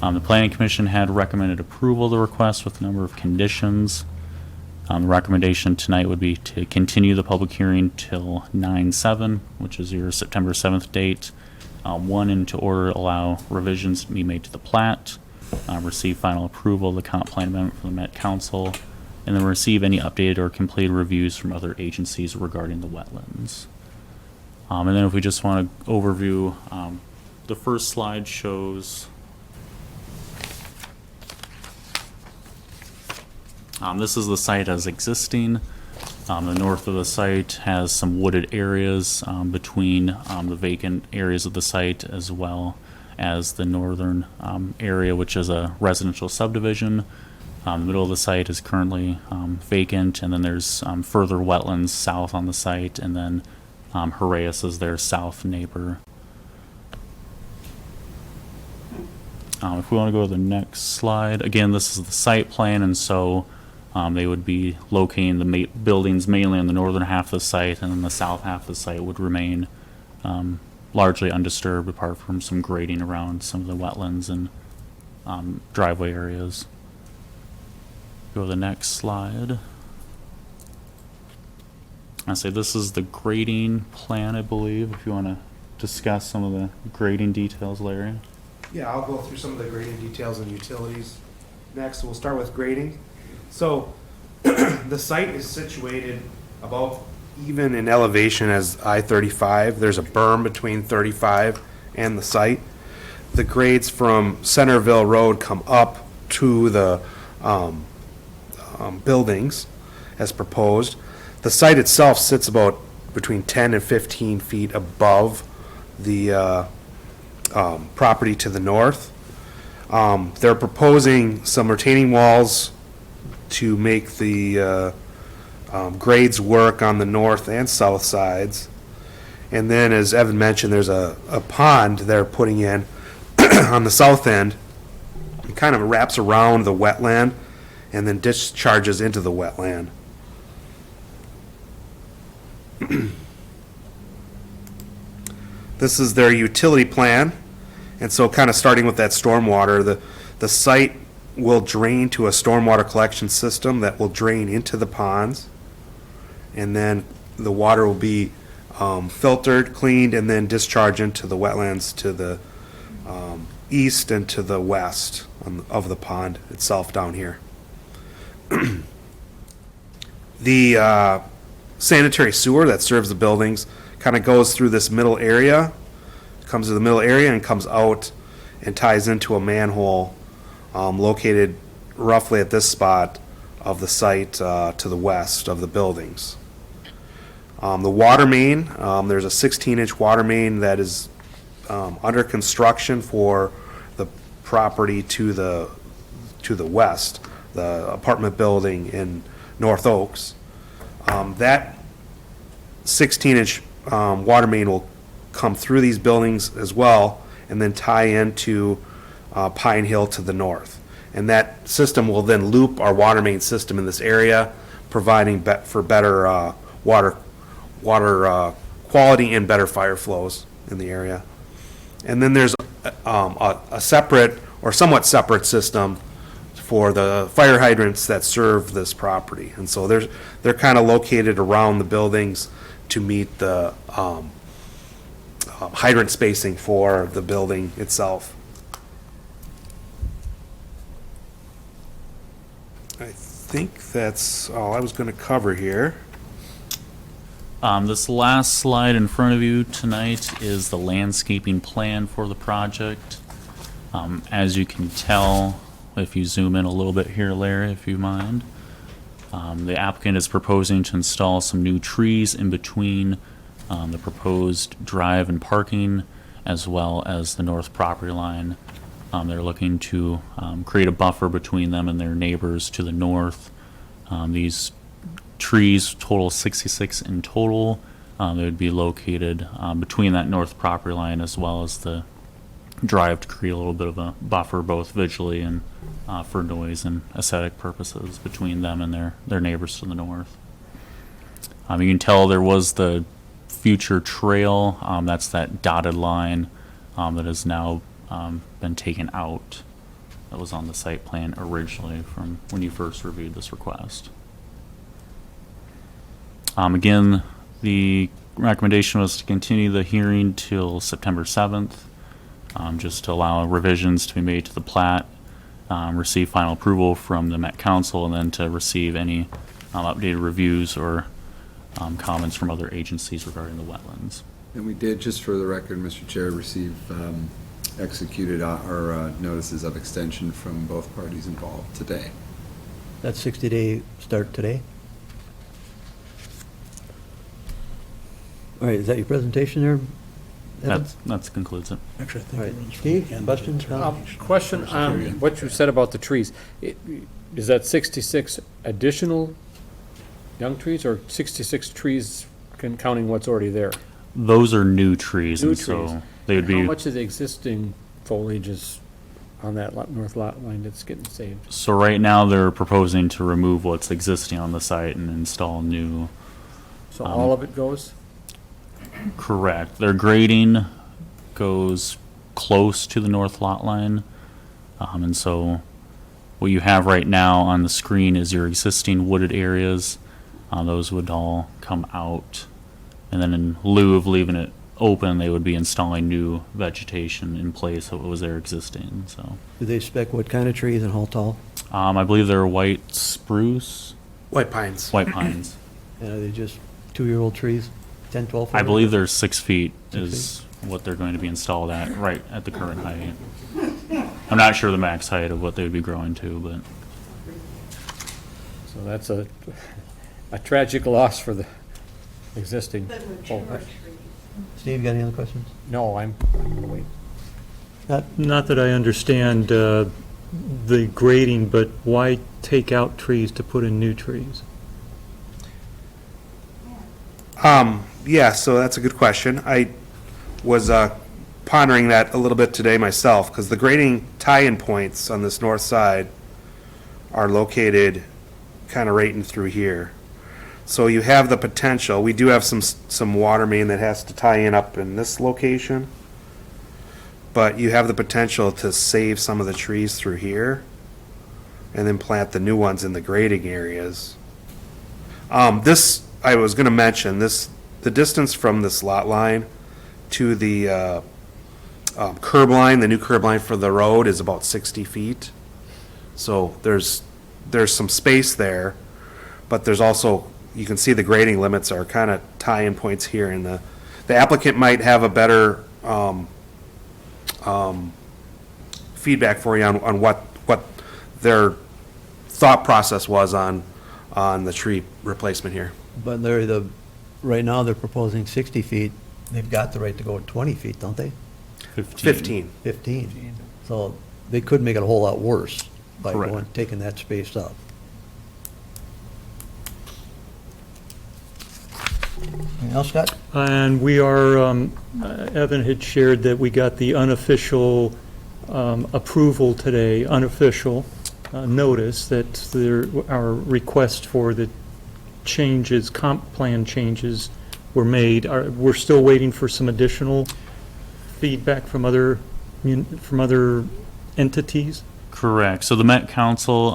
The Planning Commission had recommended approval of the request with a number of conditions. The recommendation tonight would be to continue the public hearing till 9/7, which is your September 7th date. 1, and to order allow revisions to be made to the plat, receive final approval of the comp plan amendment from the Met Council, and then receive any updated or completed reviews from other agencies regarding the wetlands. And then if we just want to overview, the first slide shows this is the site as existing. The north of the site has some wooded areas between the vacant areas of the site, as well as the northern area, which is a residential subdivision. The middle of the site is currently vacant, and then there's further wetlands south on the site, and then Haraeus is their south neighbor. If we want to go to the next slide, again, this is the site plan, and so they would be locating the buildings mainly on the northern half of the site, and then the south half of the site would remain largely undisturbed, apart from some grading around some of the wetlands and driveway areas. Go to the next slide. I say this is the grading plan, I believe, if you want to discuss some of the grading details, Larry. Yeah, I'll go through some of the grading details and utilities. Next, we'll start with grading. So, the site is situated about even in elevation as I-35. There's a berm between 35 and the site. The grades from Centerville Road come up to the buildings as proposed. The site itself sits about between 10 and 15 feet above the property to the north. They're proposing some retaining walls to make the grades work on the north and south sides. And then, as Evan mentioned, there's a pond they're putting in on the south end. It kind of wraps around the wetland and then discharges into the wetland. This is their utility plan. And so kind of starting with that stormwater, the site will drain to a stormwater collection system that will drain into the ponds. And then the water will be filtered, cleaned, and then discharged into the wetlands to the east and to the west of the pond itself down here. The sanitary sewer that serves the buildings kind of goes through this middle area, comes to the middle area and comes out and ties into a manhole located roughly at this spot of the site to the west of the buildings. The water main, there's a 16-inch water main that is under construction for the property to the west, the apartment building in North Oaks. That 16-inch water main will come through these buildings as well and then tie into Pine Hill to the north. And that system will then loop our water main system in this area, providing for better water quality and better fire flows in the area. And then there's a separate or somewhat separate system for the fire hydrants that serve this property. And so they're kind of located around the buildings to meet the hydrant spacing for the building itself. I think that's all I was going to cover here. This last slide in front of you tonight is the landscaping plan for the project. As you can tell, if you zoom in a little bit here, Larry, if you mind, the applicant is proposing to install some new trees in between the proposed drive and parking, as well as the north property line. They're looking to create a buffer between them and their neighbors to the north. These trees total 66 in total. They would be located between that north property line as well as the drive to create a little bit of a buffer, both visually and for noise and aesthetic purposes between them and their neighbors to the north. You can tell there was the future trail, that's that dotted line that has now been taken out. That was on the site plan originally from when you first reviewed this request. Again, the recommendation was to continue the hearing till September 7th, just to allow revisions to be made to the plat, receive final approval from the Met Council, and then to receive any updated reviews or comments from other agencies regarding the wetlands. And we did, just for the record, Mr. Chair, receive executed our notices of extension from both parties involved today. That 60-day start today? All right, is that your presentation there, Evan? That concludes it. Actually, I All think right, it runs from Steve, the end questions, to- comments? Question on what you said about the trees. Is that 66 additional young trees or 66 trees counting what's already there? Those are new trees, New and trees. so they would How be, much of the existing foliage is on that north lot line that's getting saved? so right now they're proposing to remove what's existing on the site and install new. So all of it goes? Correct. Their grading goes close to the north lot line. And so what you have right now on the screen is your existing wooded areas. Those would all come out. And then in lieu of leaving it open, they would be installing new vegetation in place of what was there existing, so. Do they spec what kind of trees and how tall? I believe they're white spruce, White pines. white pines. And are they just 2-year-old trees, 10, 12 feet? I believe they're 6 feet is what they're going to be installed at, right at the current height. I'm not sure the max height of what they would be growing to, but So that's a tragic loss for the existing. The mature Oh, tree. Steve, got any other questions? No, I'm gonna wait. Not that I understand the grading, but why take out trees to put in new trees? Yeah, so that's a good question. I was pondering that a little bit today myself, because the grading tie-in points on this north side are located kind of right in through here. So you have the potential, we do have some water main that has to tie in up in this location, but you have the potential to save some of the trees through here and then plant the new ones in the grading areas. This, I was gonna mention, the distance from this lot line to the curb line, the new curb line for the road is about 60 feet. So there's some space there, but there's also, you can see the grading limits are kind of tie-in points here, and the applicant might have a better feedback for you on what their thought process was on the tree replacement here. But Larry, right now, they're proposing 60 feet. They've got the right to go 20 feet, don't they? 15. 15. So they could make it a whole lot worse by Correct. taking that space up. Anything else, Scott? And we are, Evan had shared that we got the unofficial approval today, unofficial notice that our request for the changes, comp plan changes were made. We're still waiting for some additional feedback from other entities? Correct. So the Met Council,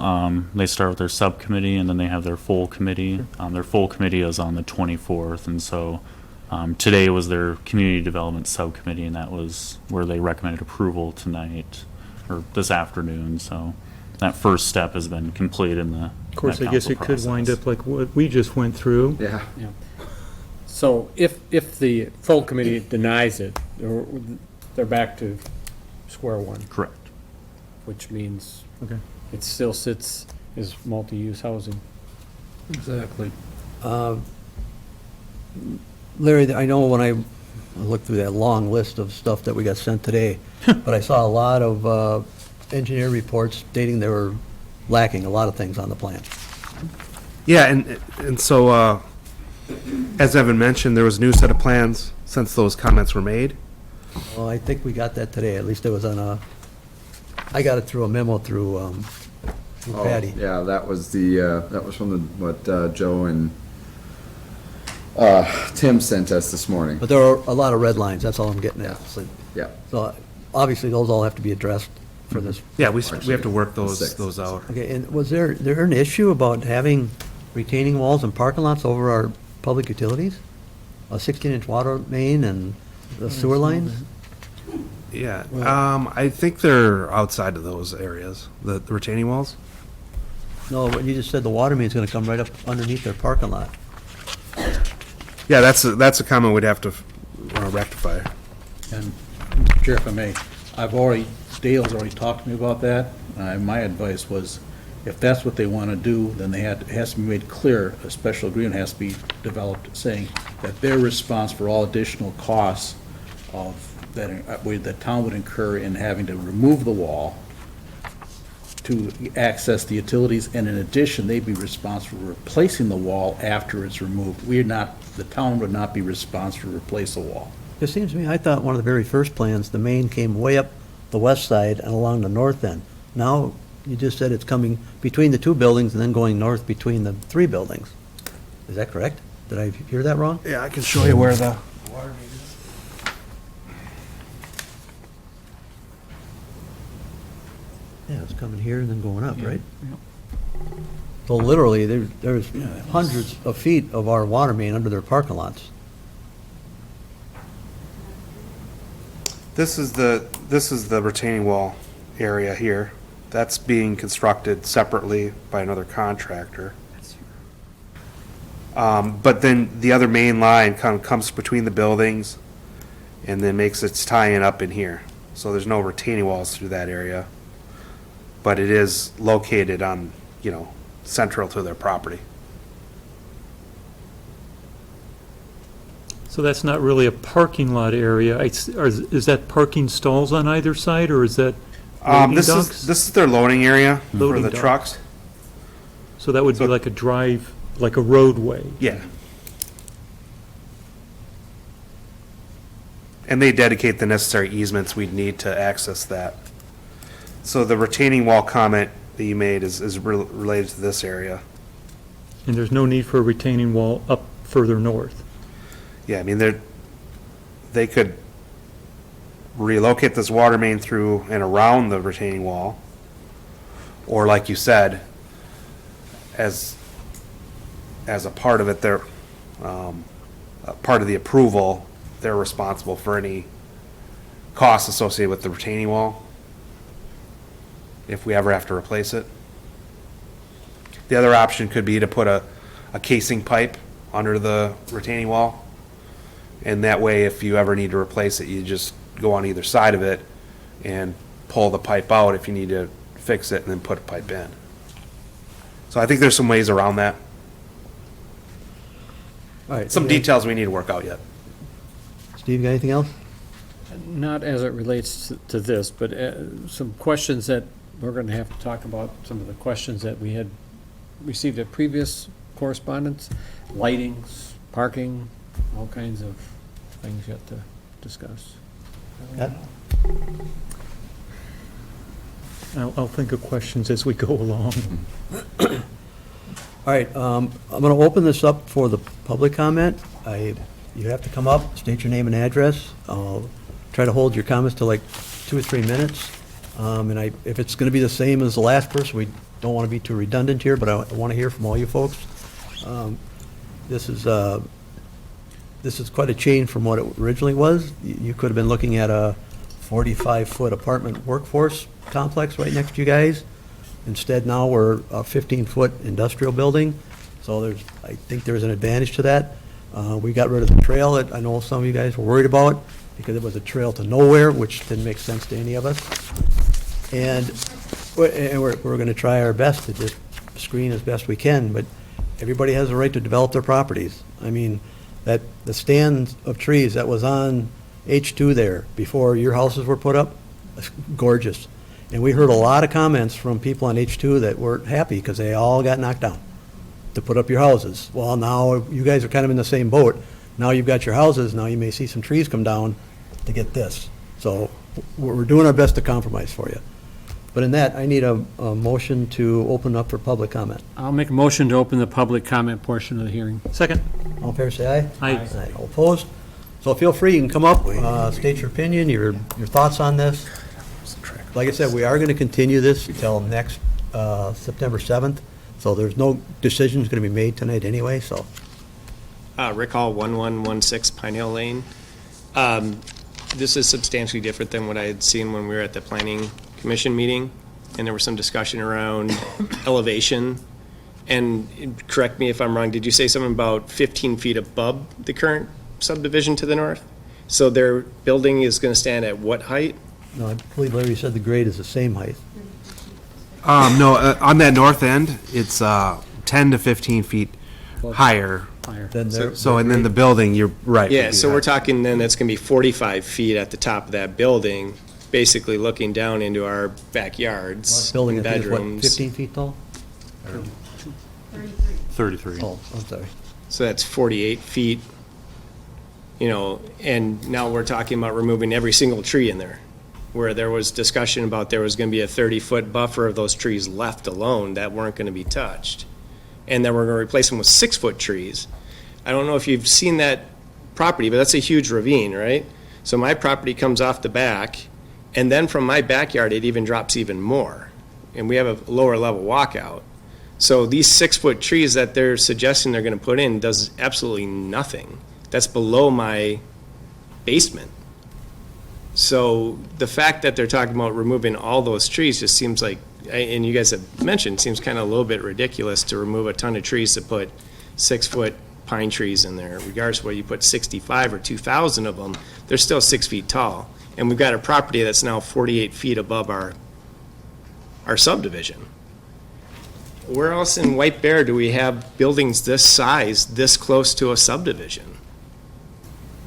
they start with their subcommittee and then they have their full committee. Their full committee is on the 24th, and so today was their community development subcommittee, and that was where they recommended approval tonight or this afternoon. So that first step has been completed in the Of course, Met I guess Council it could wind process. up like what we just went through. Yeah. So if the full committee denies it, they're back to square one, Correct. which means Okay. it still sits as multi-use housing. Exactly. Larry, I know when I looked through that long list of stuff that we got sent today, but I saw a lot of engineer reports stating they were lacking a lot of things on the plan. Yeah, and so, as Evan mentioned, there was a new set of plans since those comments were made. Well, I think we got that today, at least it was on I got it through a memo through Patty. Yeah, that was from what Joe and Tim sent us this morning. But there are a lot of red lines, that's all I'm getting at. Yeah. So obviously, those all have to be addressed for this. Yeah, we have to work those out. Okay, and was there an issue about having retaining walls and parking lots over our public utilities? A 16-inch water main and the sewer lines? Yeah, I think they're outside of those areas, the retaining walls. No, but you just said the water main's gonna come right up underneath their parking lot. Yeah, that's a comment we'd have to rectify. And, Mr. Chair, if I may, Dale's already talked to me about that. My advice was, if that's what they want to do, then it has to be made clear, a special agreement has to be developed saying that their response for all additional costs that the town would incur in having to remove the wall to access the utilities, and in addition, they'd be responsible for replacing the wall after it's removed. The town would not be responsible to replace the wall. It seems to me, I thought one of the very first plans, the main came way up the west side and along the north end. Now, you just said it's coming between the two buildings and then going north between the three buildings. Is that correct? Did I hear that wrong? Yeah, I can show you where the water main is. Yeah, it's coming here and then going up, right? So literally, there's hundreds of feet of our water main under their parking lots. This is the retaining wall area here. That's being constructed separately by another contractor. But then the other main line kind of comes between the buildings and then makes its tie-in up in here. So there's no retaining walls through that area. But it is located on, central to their property. So that's not really a parking lot area. Is that parking stalls on either side, or is that loading This docks? is their loading area for Loading the docks. trucks. So that would be like a drive, like a roadway. Yeah. And they dedicate the necessary easements we'd need to access that. So the retaining wall comment that you made is related to this area. And there's no need for a retaining wall up further north. Yeah, I mean, they could relocate this water main through and around the retaining wall. Or like you said, as a part of it, they're, a part of the approval, they're responsible for any costs associated with the retaining wall, if we ever have to replace it. The other option could be to put a casing pipe under the retaining wall. And that way, if you ever need to replace it, you just go on either side of it and pull the pipe out if you need to fix it and then put a pipe in. So I think there's some ways around that. All right. Some details we need to work out yet. Steve, got anything else? Not as it relates to this, but some questions that we're going to have to talk about, some of the questions that we had received at previous correspondence, lightings, parking, all kinds of things yet to discuss. Pat? I'll think of questions as we go along. All right, I'm going to open this up for the public comment. You have to come up, state your name and address. Try to hold your comments to like 2 or 3 minutes. And if it's going to be the same as the last person, we don't want to be too redundant here, but I want to hear from all you folks. This is quite a change from what it originally was. You could have been looking at a 45-foot apartment workforce complex right next to you guys. Instead, now we're a 15-foot industrial building. So I think there's an advantage to that. We got rid of the trail that I know some of you guys were worried about because it was a trail to nowhere, which didn't make sense to any of us. And we're going to try our best to just screen as best we can, but everybody has a right to develop their properties. I mean, the stand of trees that was on H2 there before your houses were put up, gorgeous. And we heard a lot of comments from people on H2 that weren't happy because they all got knocked down to put up your houses. Well, now you guys are kind of in the same boat. Now you've got your houses, now you may see some trees come down to get this. So we're doing our best to compromise for you. But in that, I need a motion to open up for public comment. I'll make a motion to open the public comment portion of the hearing. Second. All in favor, say aye. Aye. All opposed? So feel free, you can come up, state your opinion, your thoughts on this. Like I said, we are going to continue this until next September 7th, so there's no decisions going to be made tonight anyway, so. Rick Hall, 1116 Pine Hill Lane. This is substantially different than what I had seen when we were at the Planning Commission meeting, and there was some discussion around elevation. And correct me if I'm wrong, did you say something about 15 feet above the current subdivision to the north? So their building is going to stand at what height? No, I believe Larry said the grade is the same height. No, on that north end, it's 10 to 15 feet higher. Then they're- So, and then the building, you're right. Yeah, so we're talking then that's going to be 45 feet at the top of that building, basically looking down into our backyards, Building, and I think, is what, bedrooms. 15 feet tall? 33. Oh, I'm sorry. So that's 48 feet, and now we're talking about removing every single tree in there, where there was discussion about there was going to be a 30-foot buffer of those trees left alone that weren't going to be touched. And then we're going to replace them with 6-foot trees. I don't know if you've seen that property, but that's a huge ravine, right? So my property comes off the back, and then from my backyard, it even drops even more. And we have a lower level walkout. So these 6-foot trees that they're suggesting they're going to put in does absolutely nothing. That's below my basement. So the fact that they're talking about removing all those trees just seems like, and you guys have mentioned, seems kind of a little bit ridiculous to remove a ton of trees to put 6-foot pine trees in there. Regardless of whether you put 65 or 2,000 of them, they're still 6 feet tall. And we've got a property that's now 48 feet above our subdivision. Where else in White Bear do we have buildings this size, this close to a subdivision?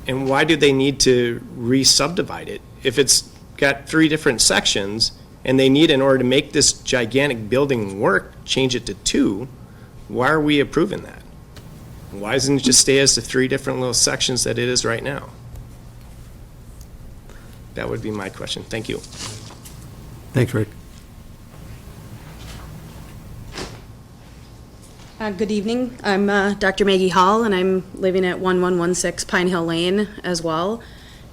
And why do they need to re-subdivide it? If it's got 3 different sections, and they need, in order to make this gigantic building work, change it to 2, why are we approving that? Why doesn't it just stay as the 3 different little sections that it is right now? That would be my question. Thank you. Thanks, Rick. Good evening. I'm Dr. Maggie Hall, and I'm living at 1116 Pine Hill Lane as well.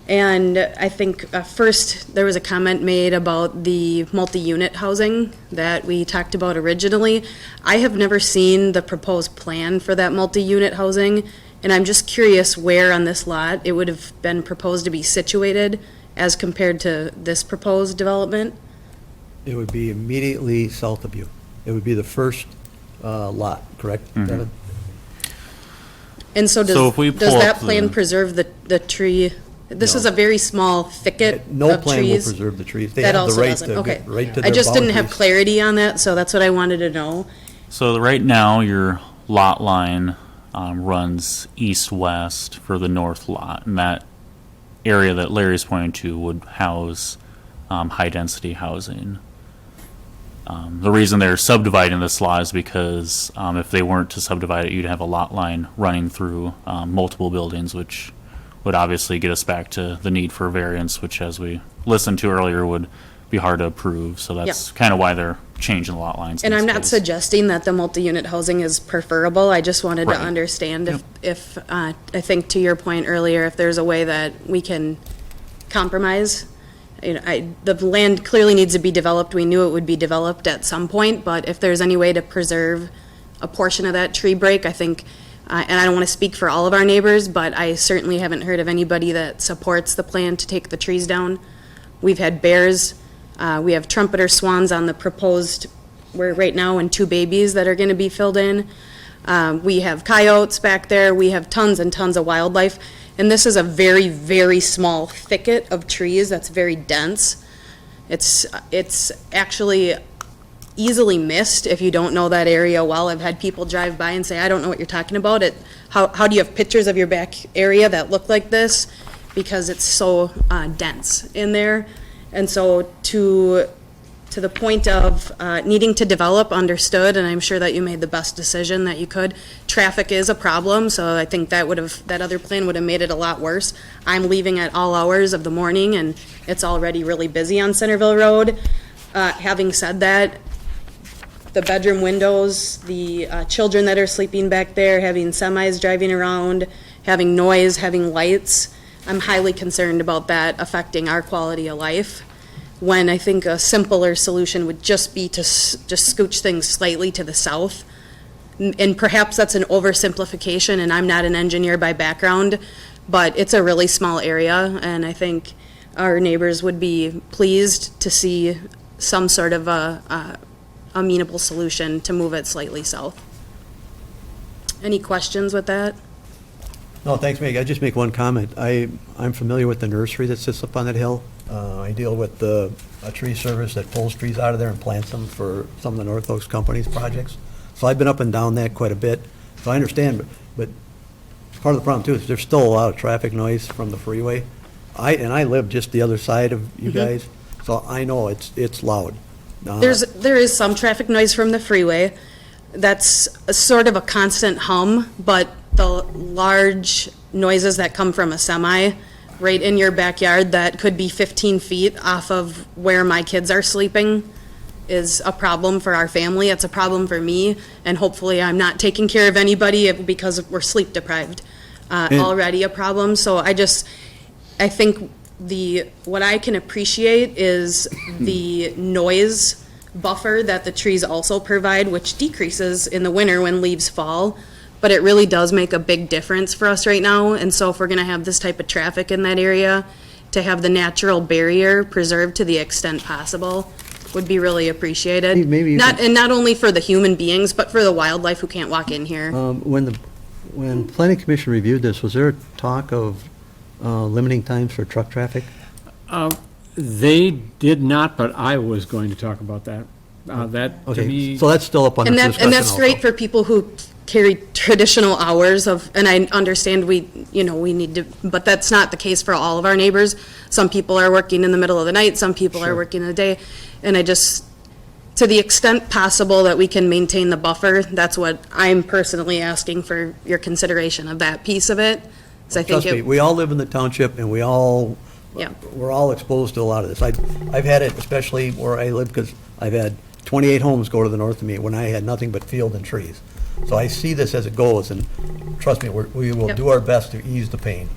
And I think first, there was a comment made about the multi-unit housing that we talked about originally. I have never seen the proposed plan for that multi-unit housing, and I'm just curious where on this lot it would have been proposed to be situated as compared to this proposed development. It would be immediately south of you. It would be the first lot, correct, Devin? And so So if we does pull that up plan the- preserve the tree? This is No. a very small thicket No of plan will trees. preserve the trees. They That have the also right doesn't, to okay. get right to I their just didn't have boundaries. clarity on that, so that's what I wanted to know. So right now, your lot line runs east-west for the north lot, and that area that Larry's pointing to would house high-density housing. The reason they're subdividing this lot is because if they weren't to subdivide it, you'd have a lot line running through multiple buildings, which would obviously get us back to the need for variance, which, as we listened to earlier, would be hard to approve. So that's kind of why they're changing the lot lines. And in I'm this not case. suggesting that the multi-unit housing is preferable. I just wanted to Right. understand if I think to your point earlier, if there's a way that we can compromise. You know, the land clearly needs to be developed. We knew it would be developed at some point, but if there's any way to preserve a portion of that tree break, I think, and I don't want to speak for all of our neighbors, but I certainly haven't heard of anybody that supports the plan to take the trees down. We've had bears, we have trumpeter swans on the proposed, we're right now in 2 babies that are going to be filled in. We have coyotes back there, we have tons and tons of wildlife. And this is a very, very small thicket of trees that's very dense. It's actually easily missed if you don't know that area well. I've had people drive by and say, I don't know what you're talking about. How do you have pictures of your back area that look like this? Because it's so dense in there. And so to the point of needing to develop, understood, and I'm sure that you made the best decision that you could. Traffic is a problem, so I think that other plan would have made it a lot worse. I'm leaving at all hours of the morning, and it's already really busy on Centerville Road. Having said that, the bedroom windows, the children that are sleeping back there, having semis driving around, having noise, having lights, I'm highly concerned about that affecting our quality of life, when I think a simpler solution would just be to just scooch things slightly to the south. And perhaps that's an oversimplification, and I'm not an engineer by background, but it's a really small area, and I think our neighbors would be pleased to see some sort of a amenable solution to move it slightly south. Any questions with that? No, thanks, Meg. I just make one comment. I'm familiar with the nursery that sits up on that hill. I deal with a tree service that pulls trees out of there and plants them for some of the North Oaks Company's projects. So I've been up and down that quite a bit. So I understand, but part of the problem too is there's still a lot of traffic noise from the freeway. I live just the other side of you guys, so I know it's loud. There is some traffic noise from the freeway. That's a sort of a constant hum, but the large noises that come from a semi right in your backyard that could be 15 feet off of where my kids are sleeping is a problem for our family. It's a problem for me, and hopefully I'm not taking care of anybody because we're sleep deprived. Already a problem, so I think what I can appreciate is the noise buffer that the trees also provide, which decreases in the winter when leaves fall, but it really does make a big difference for us right now. And so if we're gonna have this type of traffic in that area, to have the natural barrier preserved to the extent possible would be really appreciated. Maybe you And not only for the human beings, but for the wildlife who can't walk in here. When Planning Commission reviewed this, was there a talk of limiting times for truck traffic? They did not, but I was going to talk about that. That, to Okay, me, so that's still up under And discussion that's great also. for people who carry traditional hours of, and I understand we need to, but that's not the case for all of our neighbors. Some people are working in the middle of the night, some people are working in the day, and to the extent possible that we can maintain the buffer, that's what I'm personally asking for your consideration of that piece of it. 'Cause I think Trust me, we all live in the township, and we all Yeah. we're all exposed to a lot of this. I've had it, especially where I live, because I've had 28 homes go to the north of me when I had nothing but field and trees. So I see this as it goes, and trust me, we will Yep. do our best to ease the pain.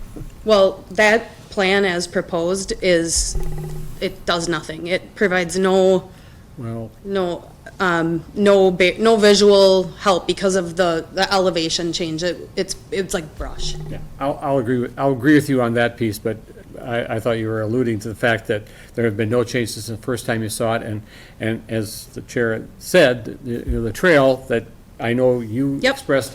Well, that plan as proposed it does nothing. It provides no visual help because of the elevation change. It's like brush. Yeah, I'll agree with you on that piece, but I thought you were alluding to the fact that there have been no changes since the first time you saw it, and as the chair said, the trail that I know you Yep. expressed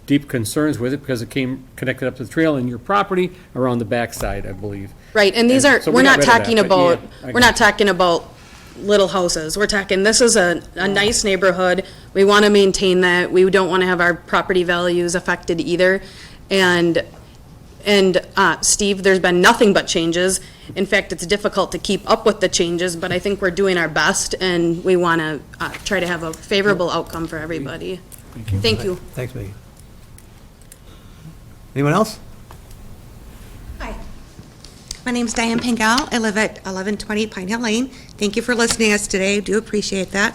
deep concerns with it because it came connected up to the trail in your property around the backside, I believe. Right, and these And are, so we we're got not rid of that, talking but about, yeah, I we're not got you. talking about little houses. We're talking, this is a nice neighborhood. We want to maintain that. We don't want to have our property values affected either. And Steve, there's been nothing but changes. In fact, it's difficult to keep up with the changes, but I think we're doing our best, and we want to try to have a favorable outcome for everybody. Thank you. Thanks, Maggie. Anyone else? Hi. My name's Diane Pengel. I live at 1120 Pine Hill Lane. Thank you for listening to us today. I do appreciate that.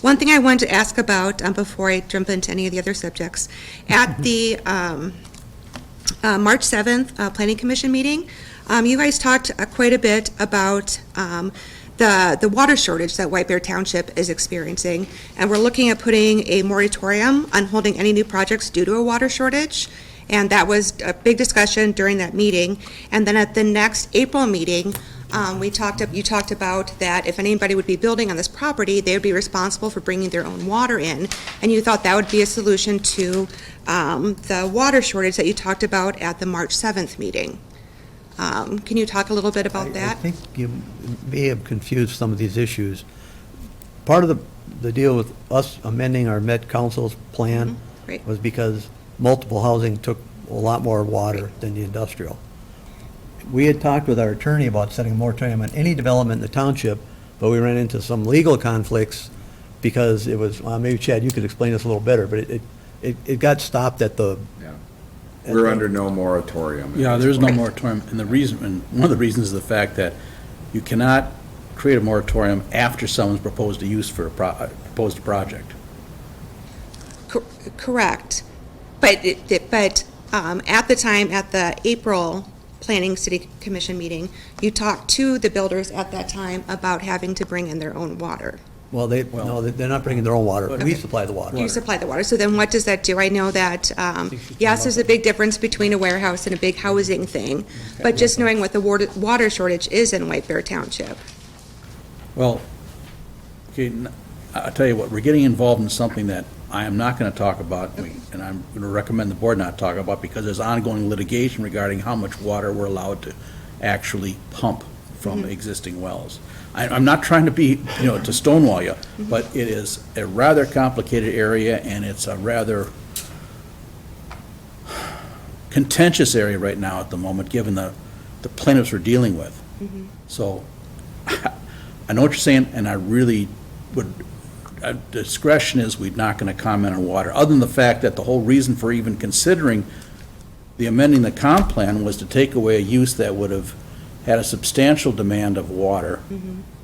One thing I wanted to ask about before I jump into any of the other subjects, at the March 7th Planning Commission meeting, you guys talked quite a bit about the water shortage that White Bear Township is experiencing, and we're looking at putting a moratorium on holding any new projects due to a water shortage. And that was a big discussion during that meeting. And then at the next April meeting, you talked about that if anybody would be building on this property, they would be responsible for bringing their own water in. And you thought that would be a solution to the water shortage that you talked about at the March 7th meeting. Can you talk a little bit about I that? think you may have confused some of these issues. Part of the deal with us amending our Met Council's plan Right. was because multiple housing took a lot more water than the industrial. We had talked with our attorney about setting a moratorium on any development in the township, but we ran into some legal conflicts because it was, maybe Chad, you could explain this a little better, but it got stopped at the. Yeah. We're under no moratorium. Yeah, there's no moratorium, and one of the reasons is the fact that you cannot create a moratorium after someone's proposed a use for a proposed project. Correct. But at the time, at the April Planning City Commission meeting, you talked to the builders at that time about having to bring in their own water. Well, no, they're not bringing their own water. We Okay. supply the water. You supply the water, so then what does that do? I know that, yes, there's a big difference between a warehouse and a big housing thing, but just knowing what the water shortage is in White Bear Township. Well, okay, I'll tell you what, we're getting involved in something that I am not going to talk about, and I'm going to recommend the board not talk about, because there's ongoing litigation regarding how much water we're allowed to actually pump from existing wells. I'm not trying to be, to stonewall you, but it is a rather complicated area, and it's a rather contentious area right now at the moment, given the plaintiffs we're dealing with. So, I know what you're saying, and I really would, discretion is we're not going to comment on water, other than the fact that the whole reason for even considering the amending the comp plan was to take away a use that would have had a substantial demand of water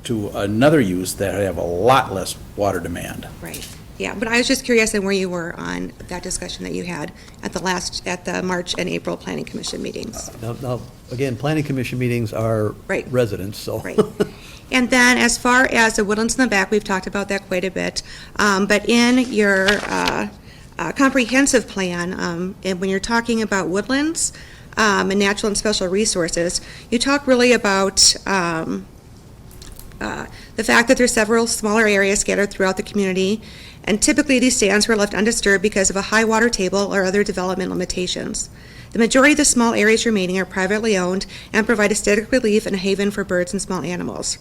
to another use that would have a lot less water demand. Right, yeah, but I was just curious on where you were on that discussion that you had at the March and April Planning Commission meetings. Now, again, planning commission meetings are Right. residents, so. Right. And then as far as the woodlands in the back, we've talked about that quite a bit. But in your comprehensive plan, and when you're talking about woodlands and natural and special resources, you talk really about the fact that there's several smaller areas scattered throughout the community, and typically these stands were left undisturbed because of a high water table or other development limitations. The majority of the small areas remaining are privately owned and provide aesthetic relief and a haven for birds and small animals.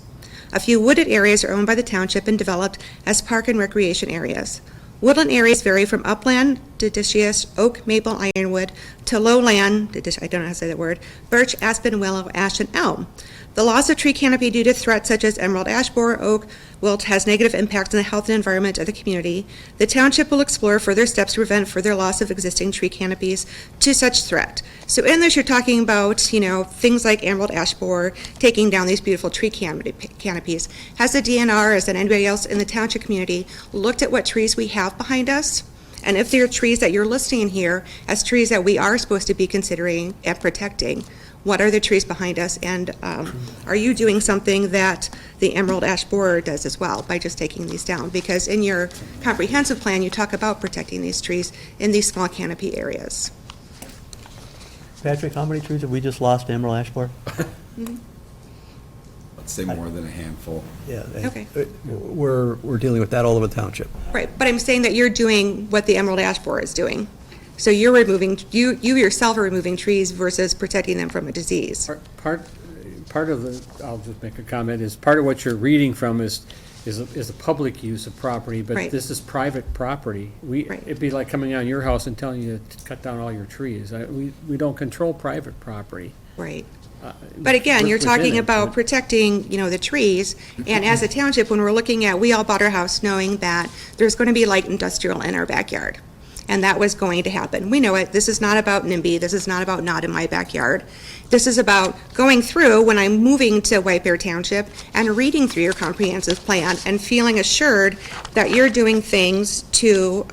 A few wooded areas are owned by the township and developed as park and recreation areas. Woodland areas vary from upland, deciduous, oak, maple, ironwood, to lowland, I don't know how to say that word, birch, aspen, willow, ash, and elm. The loss of tree canopy due to threats such as emerald ash borer, oak wilt has negative impacts on the health and environment of the community. The township will explore further steps to prevent further loss of existing tree canopies to such threat. So in this, you're talking about, things like emerald ash borer, taking down these beautiful tree canopies. Has the DNR, as in anybody else in the township community, looked at what trees we have behind us? And if there are trees that you're listing here as trees that we are supposed to be considering and protecting, what are the trees behind us? And are you doing something that the emerald ash borer does as well by just taking these down? Because in your comprehensive plan, you talk about protecting these trees in these small canopy areas. Patrick, how many trees have we just lost to emerald ash borer? Let's say more than a handful. Yeah. Okay. We're dealing with that all over the township. Right, but I'm saying that you're doing what the emerald ash borer is doing. So you're removing, you yourself are removing trees versus protecting them from a disease. Part of the, I'll just make a comment, is part of what you're reading from is the public use of property, but Right. this is private property. Right. It'd be like coming on your house and telling you to cut down all your trees. We don't control private property. Right. But again, you're within talking it, about but- protecting, the trees, and as a township, when we're looking at, we all bought our house knowing that there's going to be light industrial in our backyard, and that was going to happen. We know it. This is not about NIMBY. This is not about not in my backyard. This is about going through, when I'm moving to White Bear Township, and reading through your comprehensive plan and feeling assured that you're doing things to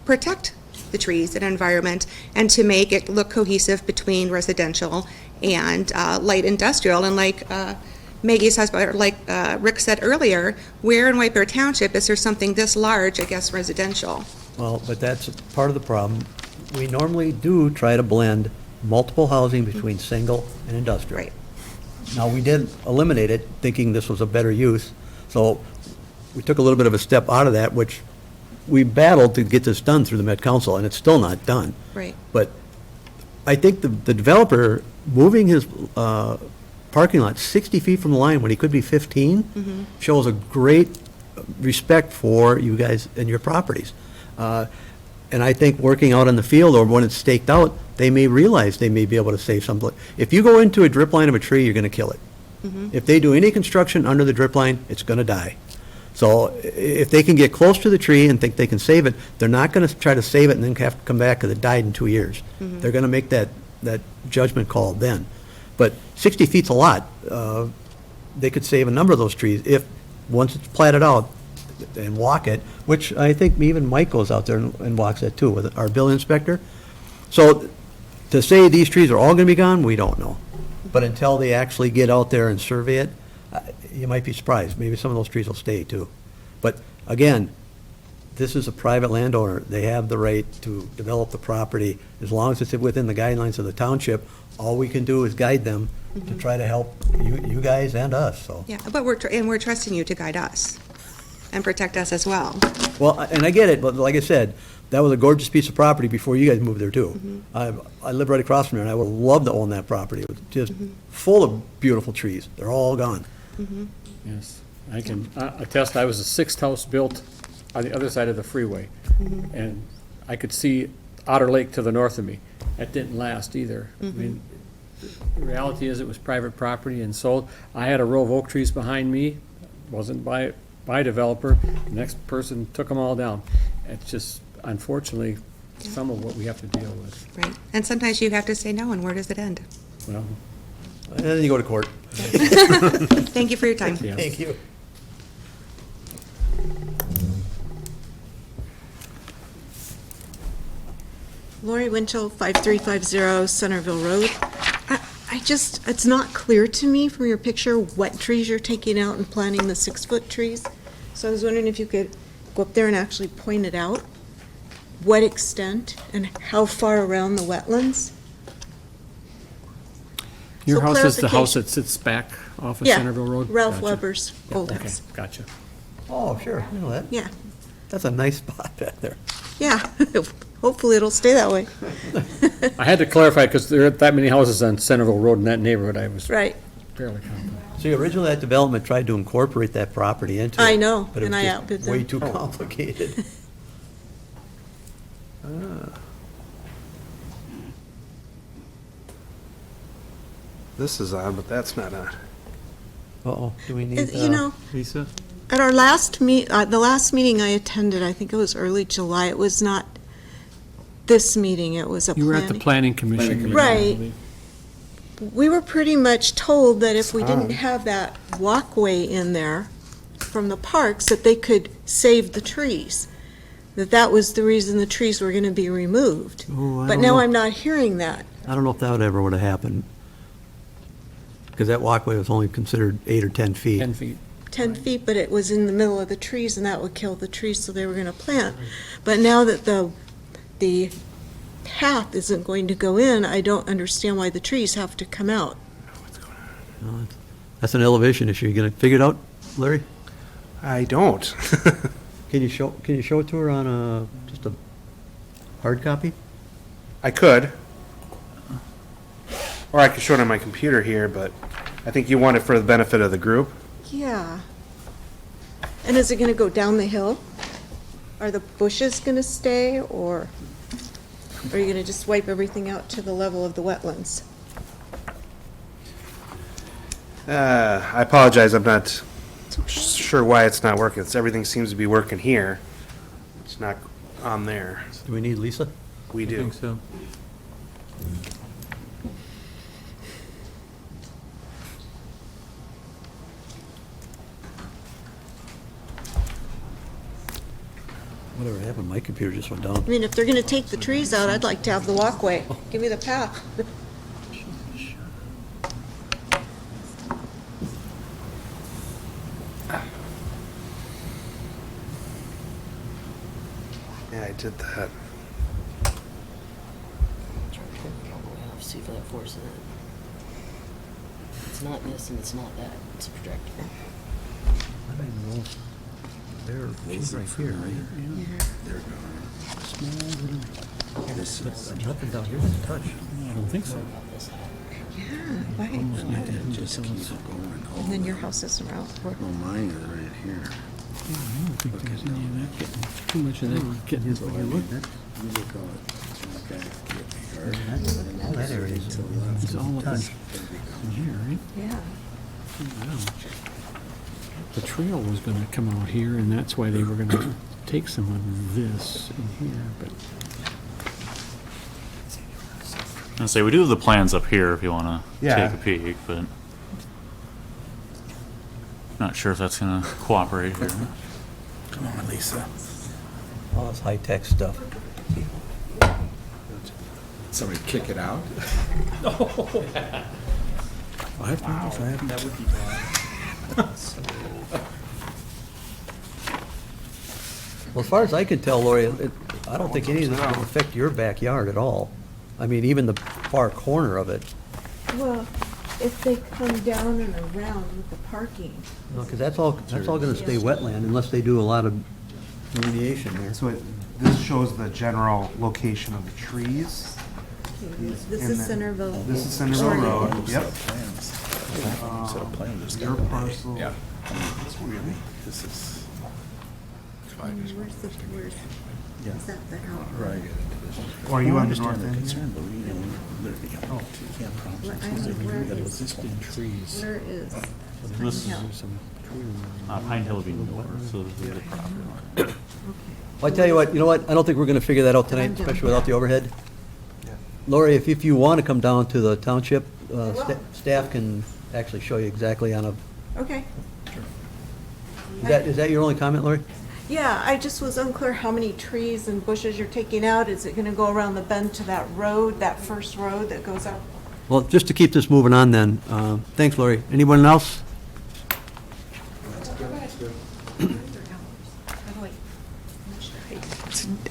protect the trees and environment and to make it look cohesive between residential and light industrial. And like Maggie's husband, or like Rick said earlier, where in White Bear Township is there something this large against residential? Well, but that's part of the problem. We normally do try to blend multiple housing between single and industrial. Right. Now, we did eliminate it, thinking this was a better use, so we took a little bit of a step out of that, which we battled to get this done through the Met Council, and it's still not done. Right. But I think the developer moving his parking lot 60 feet from the line when he could be 15 shows a great respect for you guys and your properties. And I think working out in the field, or when it's staked out, they may realize they may be able to save some. If you go into a drip line of a tree, you're going to kill it. If they do any construction under the drip line, it's going to die. So if they can get close to the tree and think they can save it, they're not going to try to save it and then have to come back because it died in 2 years. They're going to make that judgment call then. But 60 feet's a lot. They could save a number of those trees if, once it's platted out, and walk it, which I think even Mike goes out there and walks it too, with our building inspector. So to say these trees are all going to be gone, we don't know. But until they actually get out there and survey it, you might be surprised. Maybe some of those trees will stay too. But again, this is a private landowner. They have the right to develop the property. As long as it's within the guidelines of the township, all we can do is guide them to try to help you guys and us, so. Yeah, but we're trusting you to guide us and protect us as well. Well, and I get it, but like I said, that was a gorgeous piece of property before you guys moved there too. I live right across from there, and I would love to own that property. It was just full of beautiful trees. They're all gone. Yes, I can attest, I was the sixth house built on the other side of the freeway, and I could see Otter Lake to the north of me. That didn't last either. I mean, the reality is it was private property and sold. I had a row of oak trees behind me, wasn't by a developer. The next person took them all down. It's just, unfortunately, some of what we have to deal with. Right. And sometimes you have to say no, and where does it end? Well, And then you go to court. Thank you for your time. yeah. Thank you. Lori Winchell, 5350 Centerville Road. It's not clear to me from your picture what trees you're taking out and planting the 6-foot trees. So I was wondering if you could go up there and actually point it out, what extent and how far around the wetlands? Your So house is the house clarification. that sits back off of Yeah, Centerville Road? Ralph Gotcha. Weber's old Okay, house. gotcha. Oh, sure, I know that. Yeah, That's a nice spot back there. yeah. Hopefully it'll stay that way. I had to clarify, because there aren't that many houses on Centerville Road in that neighborhood. I was Right. fairly confident. See, originally that development tried to incorporate that property into it. I know, but it and was I just outbid way them. too complicated. This is odd, but that's not on. Uh-oh, do we need, You know, Lisa? at our the last meeting I attended, I think it was early July, it was not this meeting, it was a You were at the planning. planning commission meeting. Right. We were pretty much told that if we didn't have that walkway in there from the parks, that they could save the trees. That was the reason the trees were going to be removed. Oh, I But don't now know. I'm not hearing that. I don't know if that would ever would have happened. Because that walkway was only considered 8 or 10 feet. 10 feet. 10 feet, but it was in the middle of the trees, and that would kill the trees, so they were going to plant. But now that the path isn't going to go in, I don't understand why the trees have to come out. That's an elevation issue. You gonna figure it out, Larry? I don't. Can you show it to her on just a hard copy? I could. Or I could show it on my computer here, but I think you want it for the benefit of the group. Yeah. And is it going to go down the hill? Are the bushes going to stay, or are you going to just wipe everything out to the level of the wetlands? I apologize, I'm not sure why it's not working. Everything seems to be working here. It's not on there. Do we need Lisa? We I do. think so. Whatever happened, my computer just went down. I mean, if they're going to take the trees out, I'd like to have the walkway. Give me the path. Yeah, I did that. See if that forces it. It's not this and it's not that. It's a projector. I don't even know. There, she's right here, right? Nothing down here to touch. I don't think so. Yeah, why? And then your house isn't around. Mine is right here. I don't think there's any of that getting, too much of that getting. Here's what you're looking at. All that area is It's all up touch. in here, right? Yeah. Wow. The trail was gonna come out here, and that's why they were gonna take some of this in here, but I say, we do have the plans up here if you want to Yeah. take a peek, but not sure if that's going to cooperate here. Come on, Lisa. All this high-tech stuff. Somebody kick it out? That would be bad. Well, as far as I can tell, Lori, I don't think any of this will affect your backyard at all. I mean, even the far corner of it. Well, if they come down and around with the parking. No, because that's all gonna stay wetland unless they do a lot of remediation there. So this shows the general location of the trees. This is Centerville. This is Centerville Road, yep. Set of plans. Your parcel. Yeah. This is. Where's that the house? Right. Or are you on the understand north the end? concern, but we, you know, literally, you can't promise. Where- I don't know where That is- was this one. trees. Where is? This Hill? Pine Hill would be north, so this is the property line. Well, I tell you what, I don't think we're gonna figure that out tonight, especially without the overhead. Lori, if you want to come down to the township, staff can actually show you exactly on a, Okay. is that your only comment, Lori? Yeah, I just was unclear how many trees and bushes you're taking out. Is it gonna go around the bend to that road, that first road that goes up? Well, just to keep this moving on then, thanks, Lori. Anyone else?